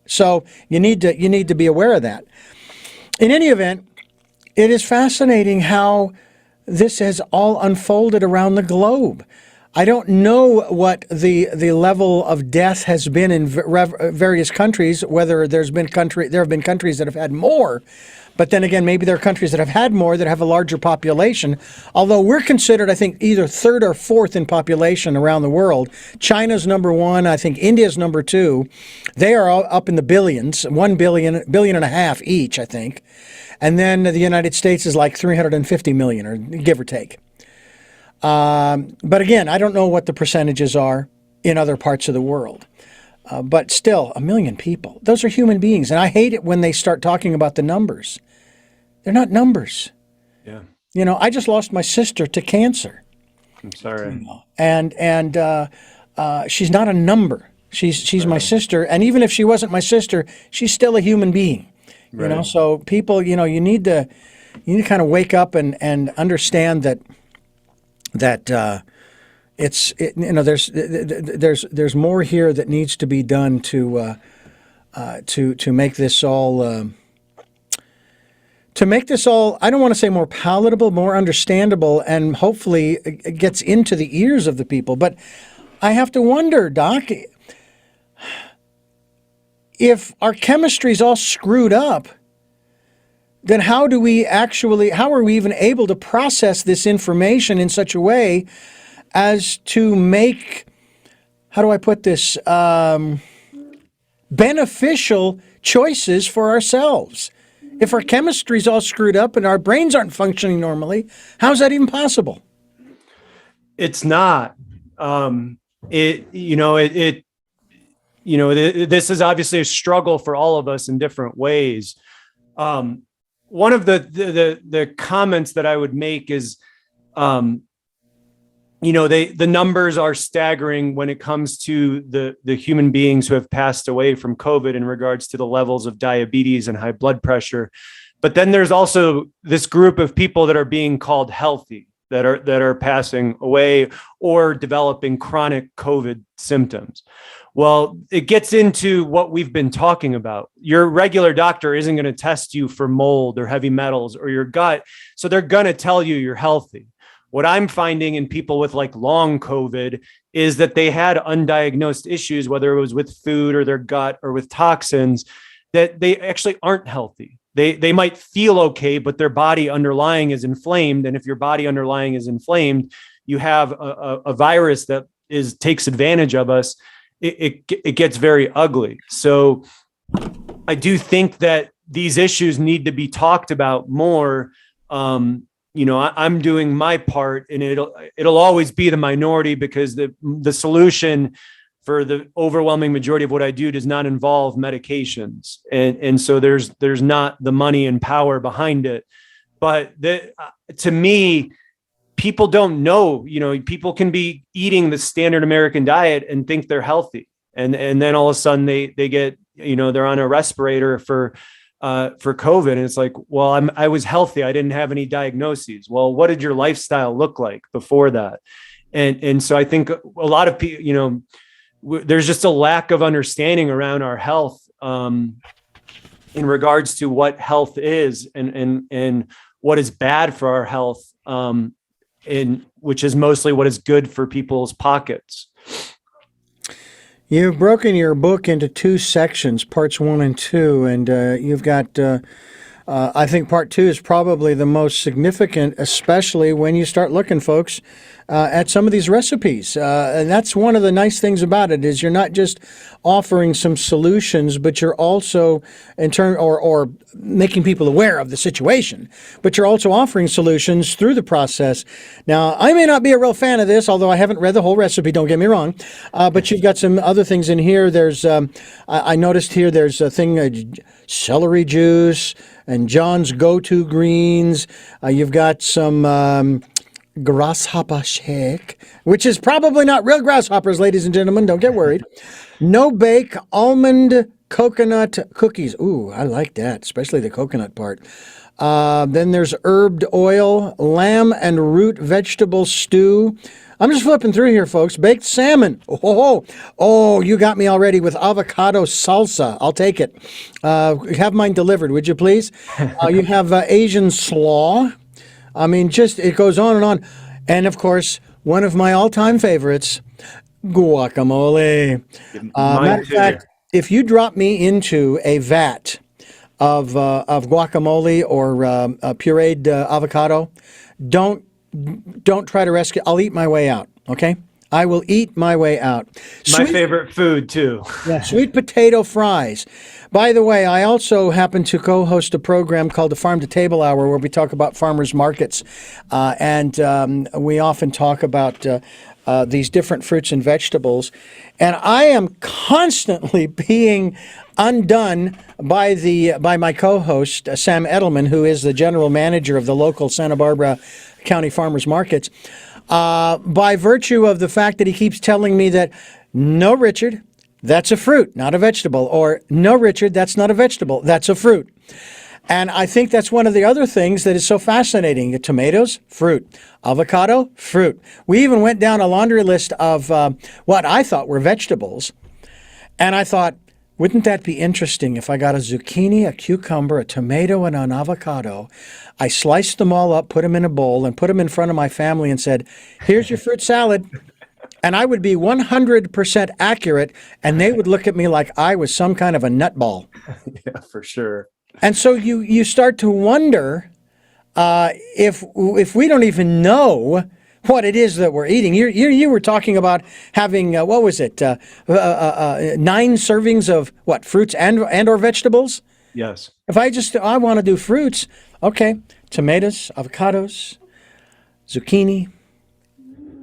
So you need to be aware of that. In any event, it is fascinating how this has all unfolded around the globe. I don't know what the level of death has been in various countries. Whether there have been countries that have had more, but then again, maybe there are countries that have had more that have a larger population. Although we're considered, I think, either third or fourth in population around the world. China's number one. I think India's number two. They are all up in the billions, 1 billion, billion and a half each, I think. And then the United States is like 350 million, or give or take. But again, I don't know what the percentages are in other parts of the world. But still, 1 million people. Those are human beings. And I hate it when they start talking about the numbers. They're not numbers. Yeah. You know, I just lost my sister to cancer. I'm sorry. You know, and she's not a number. She's my sister. And even if she wasn't my sister, she's still a human being. You Right. know, so people, you know, you need to kind of wake up and understand that there's more here that needs to be done to make this all I don't want to say more palatable, more understandable, and hopefully it gets into the ears of the people. But I have to wonder, Doc, if our chemistry's all screwed up, then how are we even able to process this information in such a way as to make, how do I put this, beneficial choices for ourselves? If our chemistry's all screwed up and our brains aren't functioning normally, how's that even possible? It's not. This is obviously a struggle for all of us in different ways. One of the comments that I would make is, the numbers are staggering when it comes to the human beings who have passed away from COVID in regards to the levels of diabetes and high blood pressure. But then there's also this group of people that are being called healthy, that are passing away or developing chronic COVID symptoms. Well, it gets into what we've been talking about. Your regular doctor isn't going to test you for mold or heavy metals or your gut. So they're going to tell you you're healthy. What I'm finding in people with like long COVID is that they had undiagnosed issues, whether it was with food or their gut or with toxins, that they actually aren't healthy. They might feel okay, but their body underlying is inflamed. And if your body underlying is inflamed, you have a virus that takes advantage of us. It gets very ugly. So I do think that these issues need to be talked about more. I'm doing my part, and it'll always be the minority, because the solution for the overwhelming majority of what I do does not involve medications. And so there's not the money and power behind it. But to me, people don't know, people can be eating the standard American diet and think they're healthy. And then all of a sudden they get, they're on a respirator for COVID. And it's like, well, I was healthy. I didn't have any diagnoses. Well, what did your lifestyle look like before that? And so I think a lot of people, there's just a lack of understanding around our health, in regards to what health is and what is bad for our health. Which is mostly what is good for people's pockets. You've broken your book into two sections, parts 1 and 2, and you've got, I think part 2 is probably the most significant, especially when you start looking, folks, at some of these recipes. And that's one of the nice things about it, is you're not just offering some solutions, but you're also or making people aware of the situation, but you're also offering solutions through the process. Now, I may not be a real fan of this, although I haven't read the whole recipe, don't get me wrong, but you've got some other things in here. There's, I noticed here, there's a thing, celery juice and John's go-to greens. You've got some grasshopper shake, which is probably not real grasshoppers, ladies and gentlemen. Don't get worried. No bake almond coconut cookies. Ooh, I like that, especially the coconut part. Then there's herbed oil, lamb and root vegetable stew. I'm just flipping through here, folks. Baked salmon. Oh, you got me already with avocado salsa. I'll take it. Have mine delivered, would you please? You have Asian slaw. I mean, just it goes on and on. And of course, one of my all-time favorites, guacamole. Matter of fact, if you drop me into a vat of guacamole or pureed avocado, don't try to rescue. I'll eat my way out. Okay, I will eat my way out. My favorite food too. Yeah, sweet potato fries. By the way, I also happen to co-host a program called the Farm to Table Hour, where we talk about farmers markets, and we often talk about these different fruits and vegetables. And I am constantly being undone by my co-host, Sam Edelman, who is the general manager of the local Santa Barbara County Farmers Markets, by virtue of the fact that he keeps telling me that, no, Richard, that's a fruit, not a vegetable. Or, no, Richard, that's not a vegetable, that's a fruit. And I think that's one of the other things that is so fascinating. Tomatoes, fruit. Avocado, fruit. We even went down a laundry list of what I thought were vegetables. And I thought, wouldn't that be interesting if I got a zucchini, a cucumber, a tomato, and an avocado? I sliced them all up, put them in a bowl, and put them in front of my family and said, here's your fruit salad. And I would be 100% accurate, and they would look at me like I was some kind of a nutball. Yeah, for sure. And so you start to wonder if we don't even know what it is that we're eating. You were talking about having what was it? 9 servings of what, fruits and or vegetables? Yes. If I want to do fruits, okay, tomatoes, avocados, zucchini,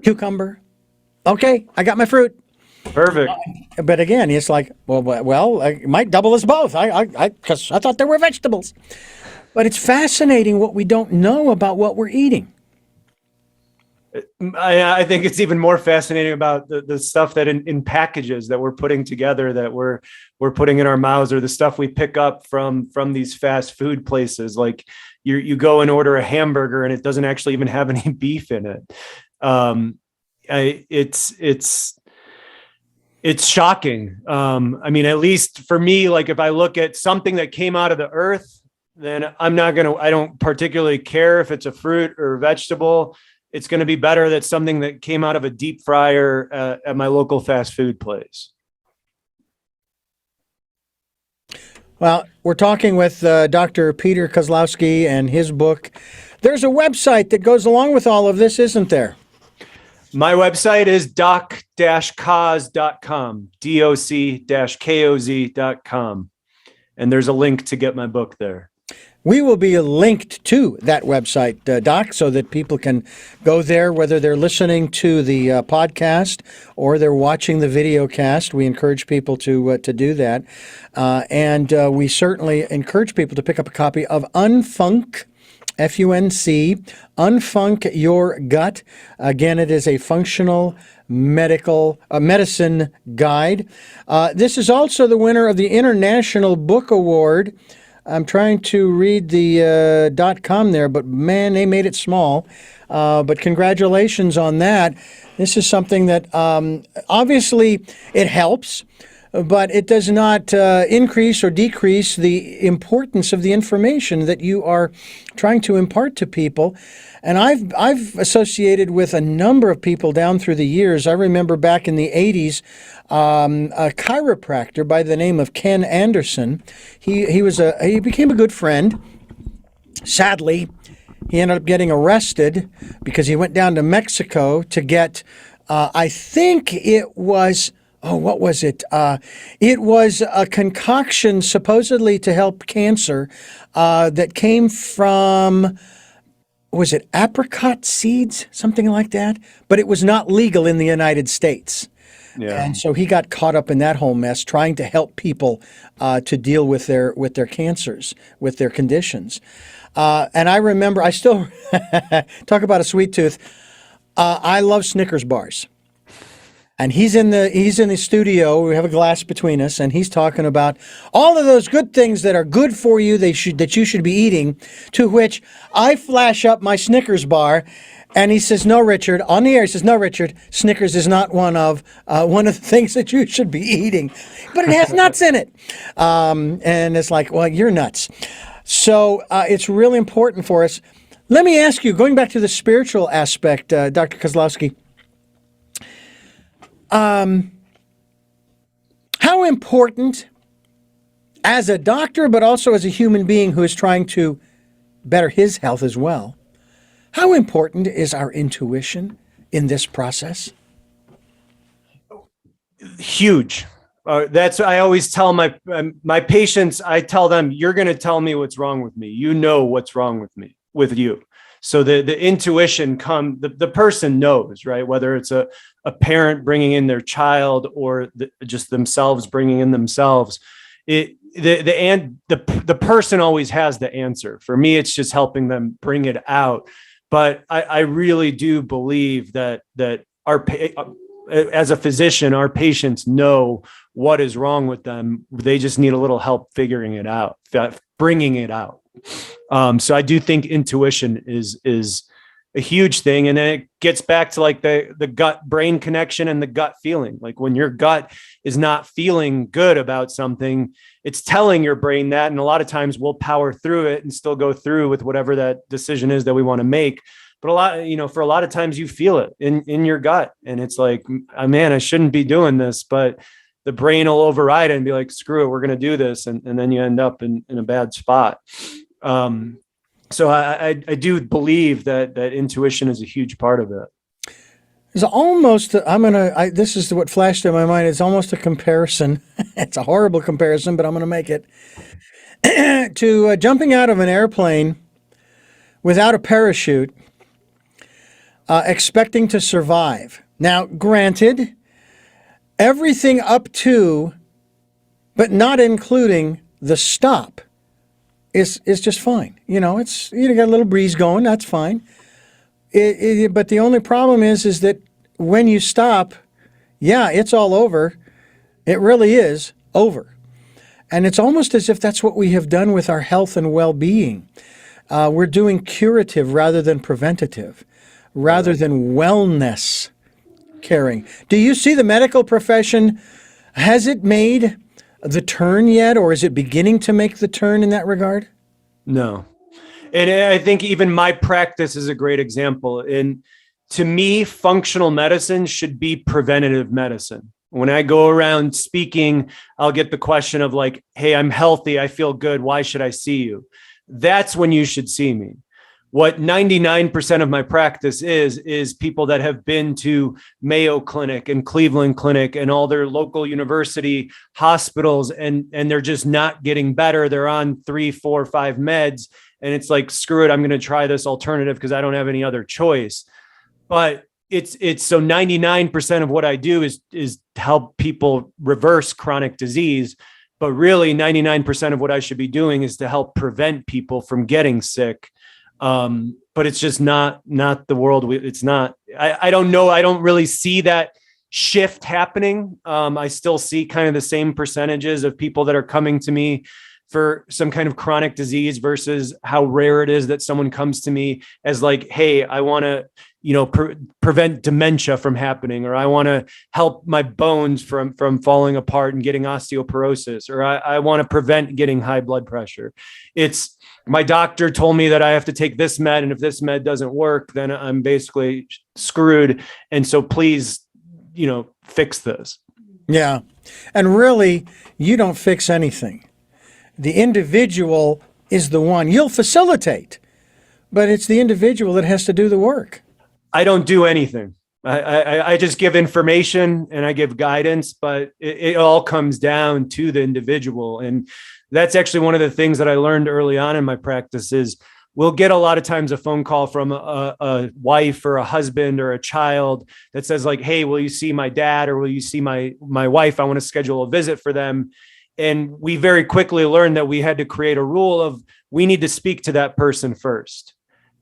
cucumber. Okay, I got my fruit. Perfect. But again, it's like, well, it might double as both. Because I thought they were vegetables. But it's fascinating what we don't know about what we're eating. I think it's even more fascinating about the stuff that in packages that we're putting together, that we're putting in our mouths, or the stuff we pick up from these fast food places. Like you go and order a hamburger and it doesn't actually even have any beef in it. It's shocking. I mean, at least for me, like if I look at something that came out of the earth, then I don't particularly care if it's a fruit or a vegetable. It's going to be better that something that came out of a deep fryer at my local fast food place. Well, we're talking with Dr. Peter Kozlowski and his book. There's a website that goes along with all of this, isn't there? My website is doc-koz.com, doc-koz.com. And there's a link to get my book there. We will be linked to that website, Doc, so that people can go there, whether they're listening to the podcast or they're watching the video cast. We encourage people to do that. And we certainly encourage people to pick up a copy of Unfunc, F-U-N-C, Unfunc Your Gut. Again, it is a functional medicine guide. This is also the winner of the International Book Award. I'm trying to read the .com there, but man, they made it small. But congratulations on that. This is something that obviously it helps, but it does not increase or decrease the importance of the information that you are trying to impart to people. And I've associated with a number of people down through the years. I remember back in the 80s, a chiropractor by the name of Ken Anderson. He became a good friend. Sadly, he ended up getting arrested because he went down to Mexico to get, I think it was, what was it? It was a concoction supposedly to help cancer that came from, was it apricot seeds, something like that? But it was not legal in the United States. Yeah. And so he got caught up in that whole mess, trying to help people to deal with their cancers, with their conditions. And I remember, I still talk about a sweet tooth. I love Snickers bars. And he's in the studio. We have a glass between us, and he's talking about all of those good things that are good for you that you should be eating. To which I flash up my Snickers bar, and he says, "No, Richard." On the air, he says, "No, Richard. Snickers is not one of the things that you should be eating, but it has nuts in it." And it's like, well, you're nuts. So it's really important for us. Let me ask you, going back to the spiritual aspect, Dr. Kozlowski. How important, as a doctor, but also as a human being who is trying to better his health as well, how important is our intuition in this process? Huge. That's I always tell my patients. I tell them, you're going to tell me what's wrong with me. You know what's wrong with me, with you. So the intuition the person knows, right? Whether it's a parent bringing in their child or just themselves bringing in themselves, the person always has the answer. For me, it's just helping them bring it out. But I really do believe that as a physician, our patients know what is wrong with them. They just need a little help figuring it out, bringing it out. So I do think intuition is a huge thing. And then it gets back to like the gut brain connection and the gut feeling. Like when your gut is not feeling good about something, it's telling your brain that. And a lot of times we'll power through it and still go through with whatever that decision is that we want to make. But for a lot of times you feel it in your gut, and it's like, man, I shouldn't be doing this, but the brain will override it and be like, screw it, we're going to do this. And then you end up in a bad spot. So I do believe that intuition is a huge part of it. It's almost, this is what flashed in my mind. It's almost a comparison. It's a horrible comparison, but I'm going to make it to jumping out of an airplane without a parachute, expecting to survive. Now, granted, everything up to, but not including the stop is just fine. You got a little breeze going. That's fine. But the only problem is that when you stop, it's all over. It really is over. And it's almost as if that's what we have done with our health and well-being. We're doing curative rather than preventative, rather than wellness caring. Do you see the medical profession, has it made the turn yet, or is it beginning to make the turn in that regard? No. And I think even my practice is a great example. And to me, functional medicine should be preventative medicine. When I go around speaking, I'll get the question of like, hey, I'm healthy, I feel good, why should I see you? That's when you should see me. What 99% of my practice is people that have been to Mayo Clinic and Cleveland Clinic and all their local university hospitals, and they're just not getting better. They're on 3, 4, 5 meds. And it's like, screw it, I'm going to try this alternative because I don't have any other choice. But it's so 99% of what I do is help people reverse chronic disease. But really 99% of what I should be doing is to help prevent people from getting sick. But it's just not the world. It's not, I don't know. I don't really see that shift happening. I still see kind of the same percentages of people that are coming to me for some kind of chronic disease versus how rare it is that someone comes to me as like, hey, I want to, prevent dementia from happening, or I want to help my bones from falling apart and getting osteoporosis, or I want to prevent getting high blood pressure. It's my doctor told me that I have to take this med, and if this med doesn't work, then I'm basically screwed. And so please, fix this. Yeah. And really, you don't fix anything. The individual is the one. You'll facilitate, but it's the individual that has to do the work. I don't do anything. I just give information and I give guidance, but it all comes down to the individual. And that's actually one of the things that I learned early on in my practice is we'll get a lot of times a phone call from a wife or a husband or a child that says like, hey, will you see my dad, or will you see my wife? I want to schedule a visit for them. And we very quickly learned that we had to create a rule of we need to speak to that person first,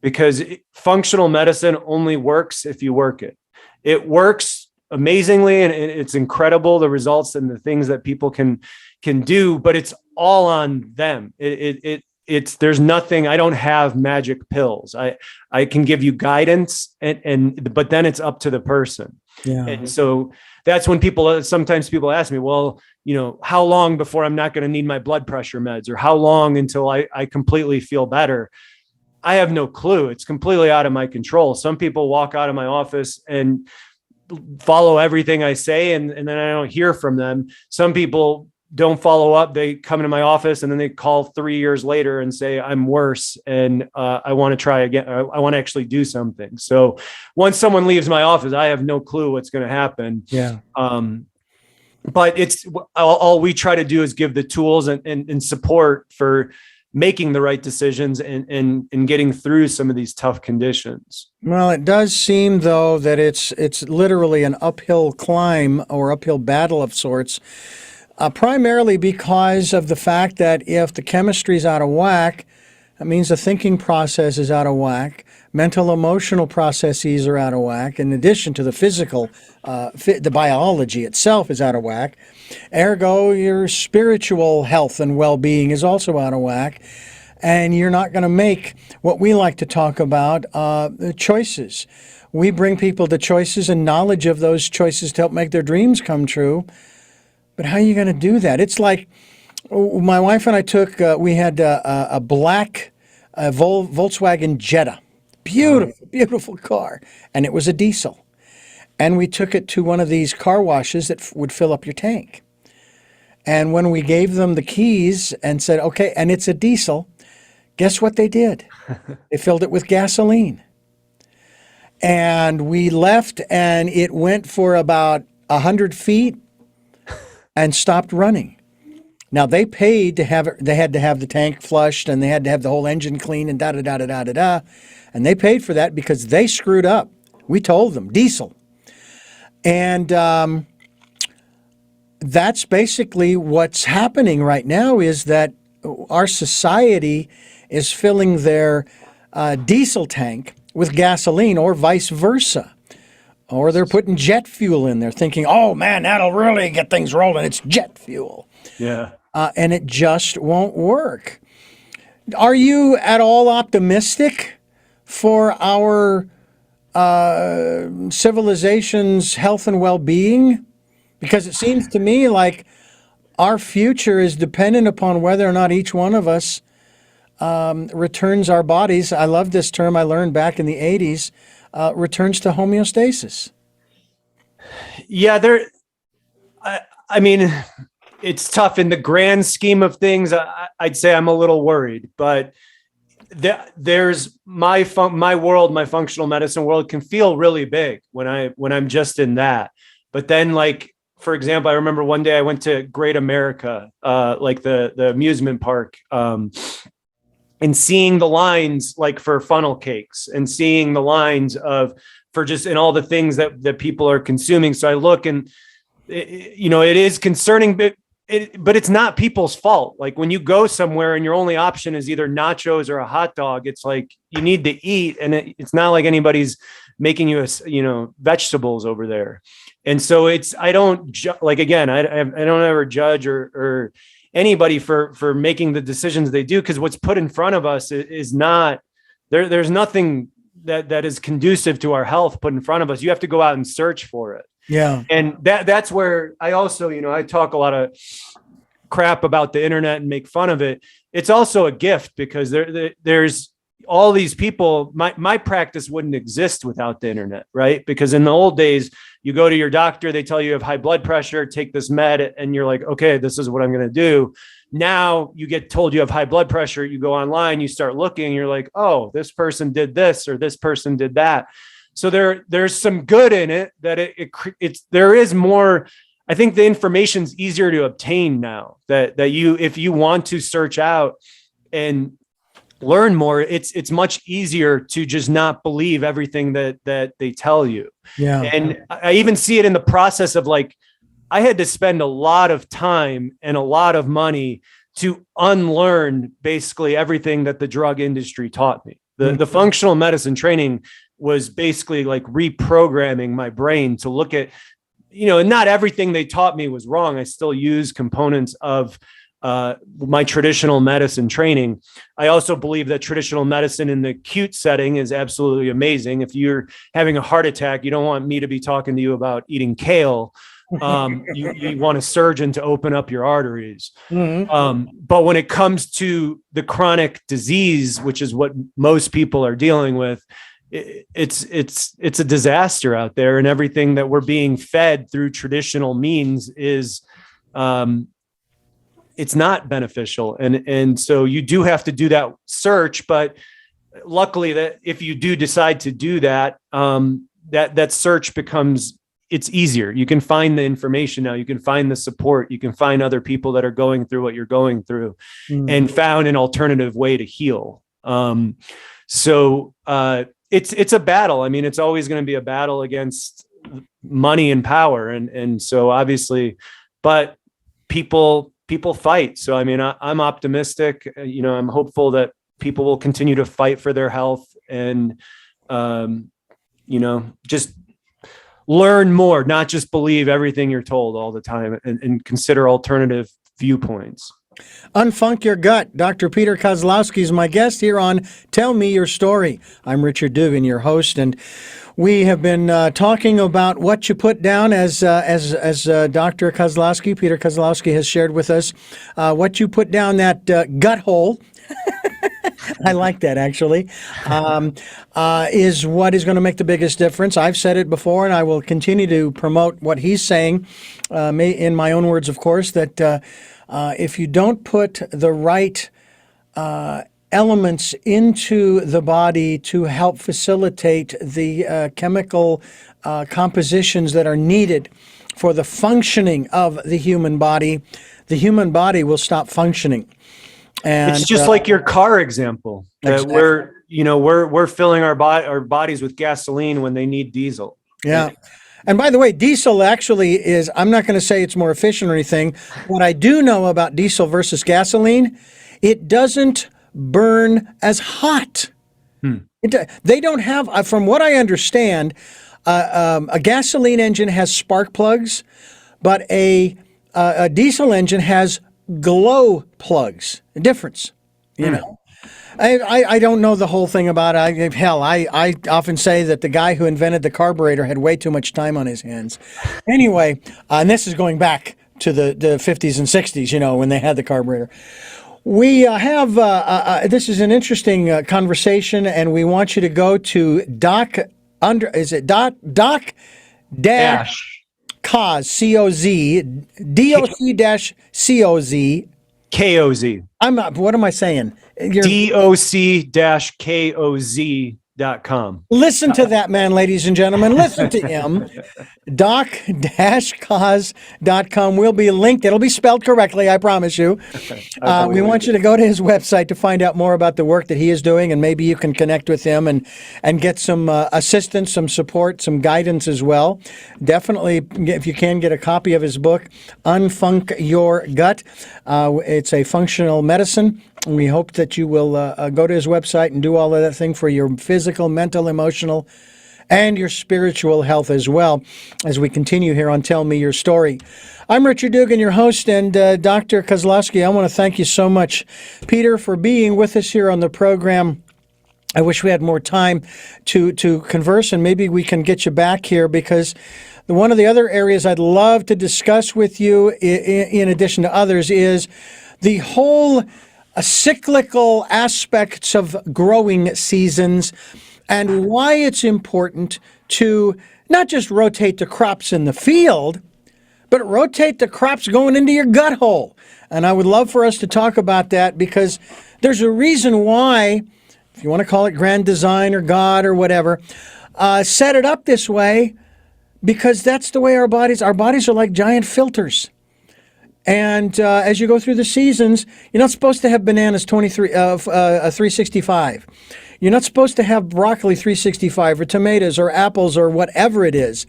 because functional medicine only works if you work it. It works amazingly, and it's incredible, the results and the things that people can do, but it's all on them. There's nothing, I don't have magic pills. I can give you guidance but then it's up to the person. Yeah. And so that's when sometimes people ask me, well, how long before I'm not going to need my blood pressure meds, or how long until I completely feel better? I have no clue. It's completely out of my control. Some people walk out of my office and follow everything I say and then I don't hear from them. Some people don't follow up. They come into my office and then they call 3 years later and say, I'm worse. And I want to try again. I want to actually do something. So once someone leaves my office, I have no clue what's going to happen. Yeah. But it's all we try to do is give the tools and support for making the right decisions and getting through some of these tough conditions. Well, it does seem, though, that it's literally an uphill climb or uphill battle of sorts. Primarily because of the fact that if the chemistry is out of whack, that means the thinking process is out of whack, mental emotional processes are out of whack, in addition to the physical, the biology itself is out of whack. Ergo, your spiritual health and well-being is also out of whack, and you're not going to make what we like to talk about, choices. We bring people to choices and knowledge of those choices to help make their dreams come true. But how are you going to do that? It's like my wife and I we had a black Volkswagen Jetta. Beautiful, beautiful car. And it was a diesel. And we took it to one of these car washes that would fill up your tank. And when we gave them the keys and said, okay, and it's a diesel, guess what they did? They filled it with gasoline. And we left and it went for about 100 feet and stopped running. Now they paid to have it, they had to have the tank flushed and they had to have the whole engine clean and da-da-da-da-da-da-da. And they paid for that because they screwed up. We told them, diesel. And that's basically what's happening right now is that our society is filling their diesel tank with gasoline or vice versa. Or they're putting jet fuel in there thinking, oh man, that'll really get things rolling. It's jet fuel. Yeah. And it just won't work. Are you at all optimistic for our civilization's health and well-being? Because it seems to me like our future is dependent upon whether or not each one of us returns our bodies. I love this term I learned back in the 80s. Returns to homeostasis. Yeah, I mean, it's tough in the grand scheme of things. I'd say I'm a little worried, but there's my world, my functional medicine world can feel really big when I'm just in that. But then, like, for example, I remember one day I went to Great America, like the amusement park, and seeing the lines like for funnel cakes and seeing the lines for just and all the things that people are consuming. So I look and, it is concerning, but it's not people's fault. Like when you go somewhere and your only option is either nachos or a hot dog, it's like you need to eat. And it's not like anybody's making you, vegetables over there. And so I don't ever judge or anybody for making the decisions they do, because what's put in front of us is not there. There's nothing that is conducive to our health put in front of us. You have to go out and search for it. Yeah. And that's where I also, I talk a lot of crap about the internet and make fun of it. It's also a gift because there's all these people. My practice wouldn't exist without the internet, right? Because in the old days, you go to your doctor, they tell you have high blood pressure, take this med, and you're like, okay, this is what I'm going to do. Now you get told you have high blood pressure, you go online, you start looking, you're like, oh, this person did this or this person did that. So there's some good in it that there is more. I think the information's easier to obtain now that if you want to search out and learn more, it's much easier to just not believe everything that they tell you. Yeah. And I even see it in the process of like, I had to spend a lot of time and a lot of money to unlearn basically everything that the drug industry taught me. The functional medicine training was basically like reprogramming my brain to look at, and not everything they taught me was wrong. I still use components of my traditional medicine training. I also believe that traditional medicine in the acute setting is absolutely amazing. If you're having a heart attack, you don't want me to be talking to you about eating kale. You want a surgeon to open up your arteries. Mm-hmm. But when it comes to the chronic disease, which is what most people are dealing with, it's a disaster out there, and everything that we're being fed through traditional means is it's not beneficial. And so you do have to do that search, but luckily that if you do decide to do that, that search becomes, it's easier. You can find the information now, you can find the support, you can find other people that are going through what you're going through and found an alternative way to heal. So it's a battle. I mean, it's always going to be a battle against money and power. And so obviously, but people fight. So, I mean, I'm optimistic, I'm hopeful that people will continue to fight for their health and, just learn more, not just believe everything you're told all the time, and consider alternative viewpoints. Unfunc your gut. Dr. Peter Kozlowski is my guest here on Tell Me Your Story. I'm Richard Dugan, your host, and we have been talking about what you put down as Dr. Kozlowski, Peter Kozlowski, has shared with us what you put down that gut hole. I like that, actually, is what is going to make the biggest difference. I've said it before, and I will continue to promote what he's saying, in my own words, of course, that if you don't put the right elements into the body to help facilitate the chemical compositions that are needed for the functioning of the human body will stop functioning. And it's just like your car example that exactly. we're filling our bodies with gasoline when they need diesel. Yeah. And by the way, diesel actually is, I'm not going to say it's more efficient or anything. What I do know about diesel versus gasoline, it doesn't burn as hot. They don't have, from what I understand, a gasoline engine has spark plugs, but a diesel engine has glow plugs. A difference, you know. I don't know the whole thing about it. I often say that the guy who invented the carburetor had way too much time on his hands. Anyway, and this is going back to the 50s and 60s, when they had the carburetor. We have, this is an interesting conversation, and we want you to go to doc-koz, C-O-Z, DOC-COZ. KOZ. What am I saying? DOC-KOZ.com. Listen to that man, ladies and gentlemen. Listen to him. doc-koz.com will be linked. It'll be spelled correctly, I promise you. We want you to go to his website to find out more about the work that he is doing, and maybe you can connect with him and get some assistance, some support, some guidance as well. Definitely, if you can, get a copy of his book, Unfunc Your Gut. It's a functional medicine. We hope that you will go to his website and do all of that thing for your physical, mental, emotional, and your spiritual health as well, as we continue here on Tell Me Your Story. I'm Richard Dugan, your host, and Dr. Kozlowski, I want to thank you so much, Peter, for being with us here on the program. I wish we had more time to converse, and maybe we can get you back here, because one of the other areas I'd love to discuss with you, in addition to others, is the whole cyclical aspects of growing seasons, and why it's important to not just rotate the crops in the field, but rotate the crops going into your gut hole. And I would love for us to talk about that, because there's a reason why, if you want to call it grand design or God or whatever, set it up this way, because that's the way our bodies are like giant filters. And as you go through the seasons, you're not supposed to have bananas 365. You're not supposed to have broccoli 365 or tomatoes or apples or whatever it is.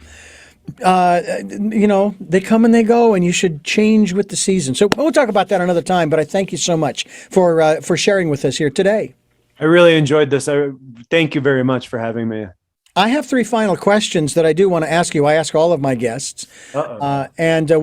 They come and they go, and you should change with the season. So we'll talk about that another time, but I thank you so much for sharing with us here today. I really enjoyed this. Thank you very much for having me. I have three final questions that I do want to ask you. I ask all of my guests, Uh-oh. and you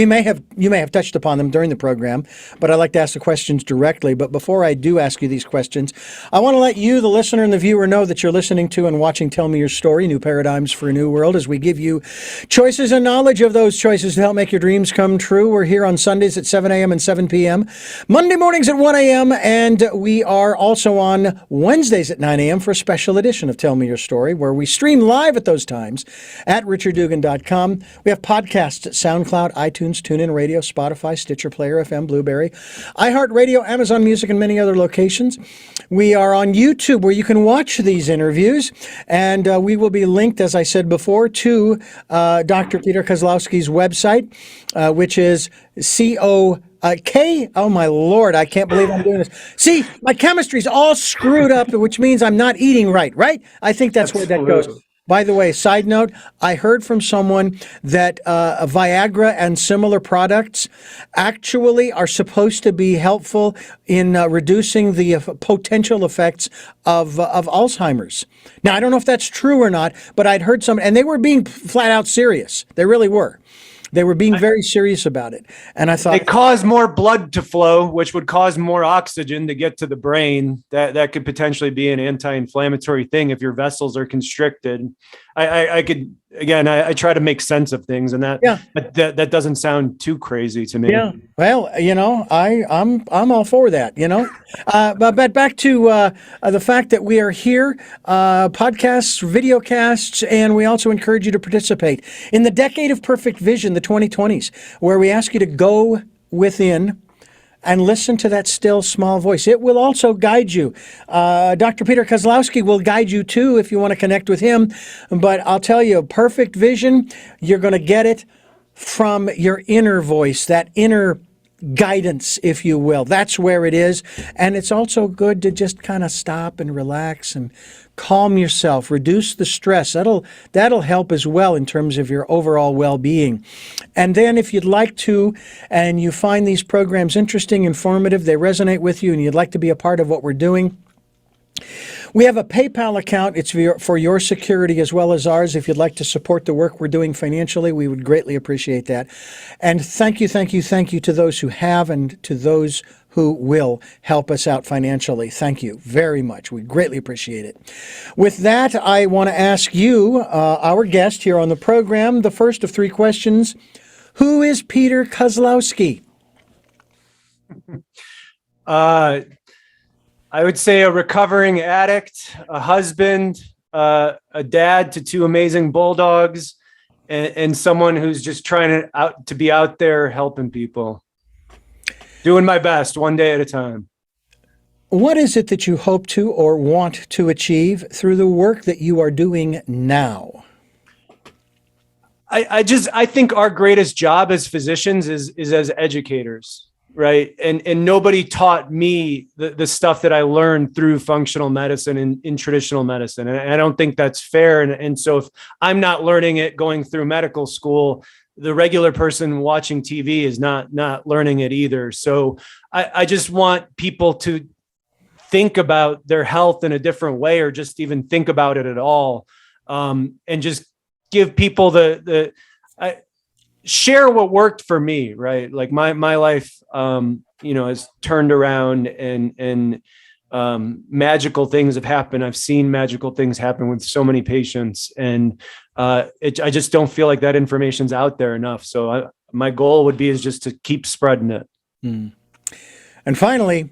may have touched upon them during the program, but I like to ask the questions directly. But before I do ask you these questions, I want to let you, the listener and the viewer, know that you're listening to and watching Tell Me Your Story, New Paradigms for a New World, as we give you choices and knowledge of those choices to help make your dreams come true. We're here on Sundays at 7 a.m. and 7 p.m., Monday mornings at 1 a.m., and we are also on Wednesdays at 9 a.m. for a special edition of Tell Me Your Story, where we stream live at those times at richarddugan.com. We have podcasts at SoundCloud, iTunes, TuneIn Radio, Spotify, Stitcher Player, FM, Blueberry, iHeartRadio, Amazon Music, and many other locations. We are on YouTube, where you can watch these interviews, and we will be linked, as I said before, to Dr. Peter Kozlowski's website, which is oh my Lord, I can't believe I'm doing this. See, my chemistry's all screwed up, which means I'm not eating right? I think that's where that goes. By the way, side note, I heard from someone that Viagra and similar products actually are supposed to be helpful in reducing the potential effects of Alzheimer's. Now, I don't know if that's true or not, but I'd heard some, and they were being flat out serious. They really were. They were being very serious about it. And I thought, they cause more blood to flow, which would cause more oxygen to get to the brain. That could potentially be an anti-inflammatory thing if your vessels are constricted. I could, again, I try to make sense of things, and that doesn't sound too crazy to me. Yeah. Well, I'm all for that, but back to the fact that we are here, podcasts, videocasts, and we also encourage you to participate in the Decade of Perfect Vision, the 2020s, where we ask you to go within and listen to that still small voice. It will also guide you. Dr. Peter Kozlowski will guide you too if you want to connect with him. But I'll tell you, perfect vision, you're going to get it from your inner voice, that inner guidance, if you will. That's where it is. And it's also good to just kind of stop and relax and calm yourself, reduce the stress. That'll help as well in terms of your overall well-being. And then if you'd like to, and you find these programs interesting, informative, they resonate with you, and you'd like to be a part of what we're doing, we have a PayPal account. It's for your security as well as ours. If you'd like to support the work we're doing financially, we would greatly appreciate that. And thank you to those who have and to those who will help us out financially. Thank you very much. We greatly appreciate it. With that, I want to ask you, our guest here on the program, the first of three questions. Who is Peter Kozlowski? I would say a recovering addict, a husband, a dad to two amazing bulldogs, and someone who's just trying to be out there helping people. Doing my best, one day at a time. What is it that you hope to or want to achieve through the work that you are doing now? I think our greatest job as physicians is as educators, right? And nobody taught me the stuff that I learned through functional medicine and in traditional medicine. And I don't think that's fair. And so if I'm not learning it going through medical school, the regular person watching TV is not learning it either. So I just want people to think about their health in a different way, or just even think about it at all. And just give people share what worked for me, right? Like my life, has turned around and magical things have happened. I've seen magical things happen with so many patients, and I just don't feel like that information's out there enough. So my goal would be is just to keep spreading it. Mm. And finally,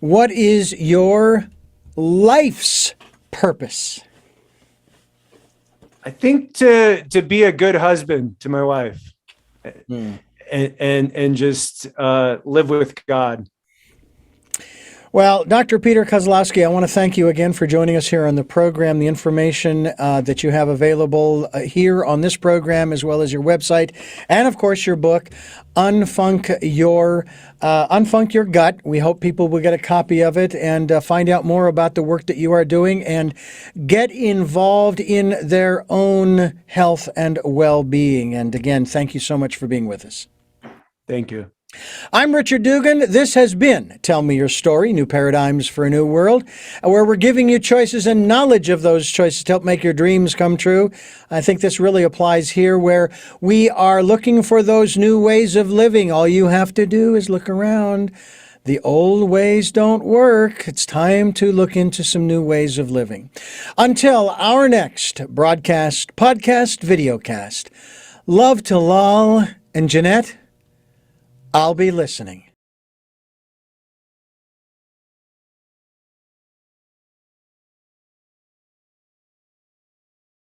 what is your life's purpose? I think to be a good husband to my wife, and just live with God. Well, Dr. Peter Kozlowski, I want to thank you again for joining us here on the program. The information that you have available here on this program, as well as your website, and of course your book, Unfunc Your Gut. We hope people will get a copy of it and find out more about the work that you are doing and get involved in their own health and well-being. And again, thank you so much for being with us. Thank you. I'm Richard Dugan. This has been Tell Me Your Story, New Paradigms for a New World, where we're giving you choices and knowledge of those choices to help make your dreams come true. I think this really applies here where we are looking for those new ways of living. All you have to do is look around. The old ways don't work. It's time to look into some new ways of living. Until our next broadcast, podcast, videocast. Love to Lal and Jeanette. I'll be listening.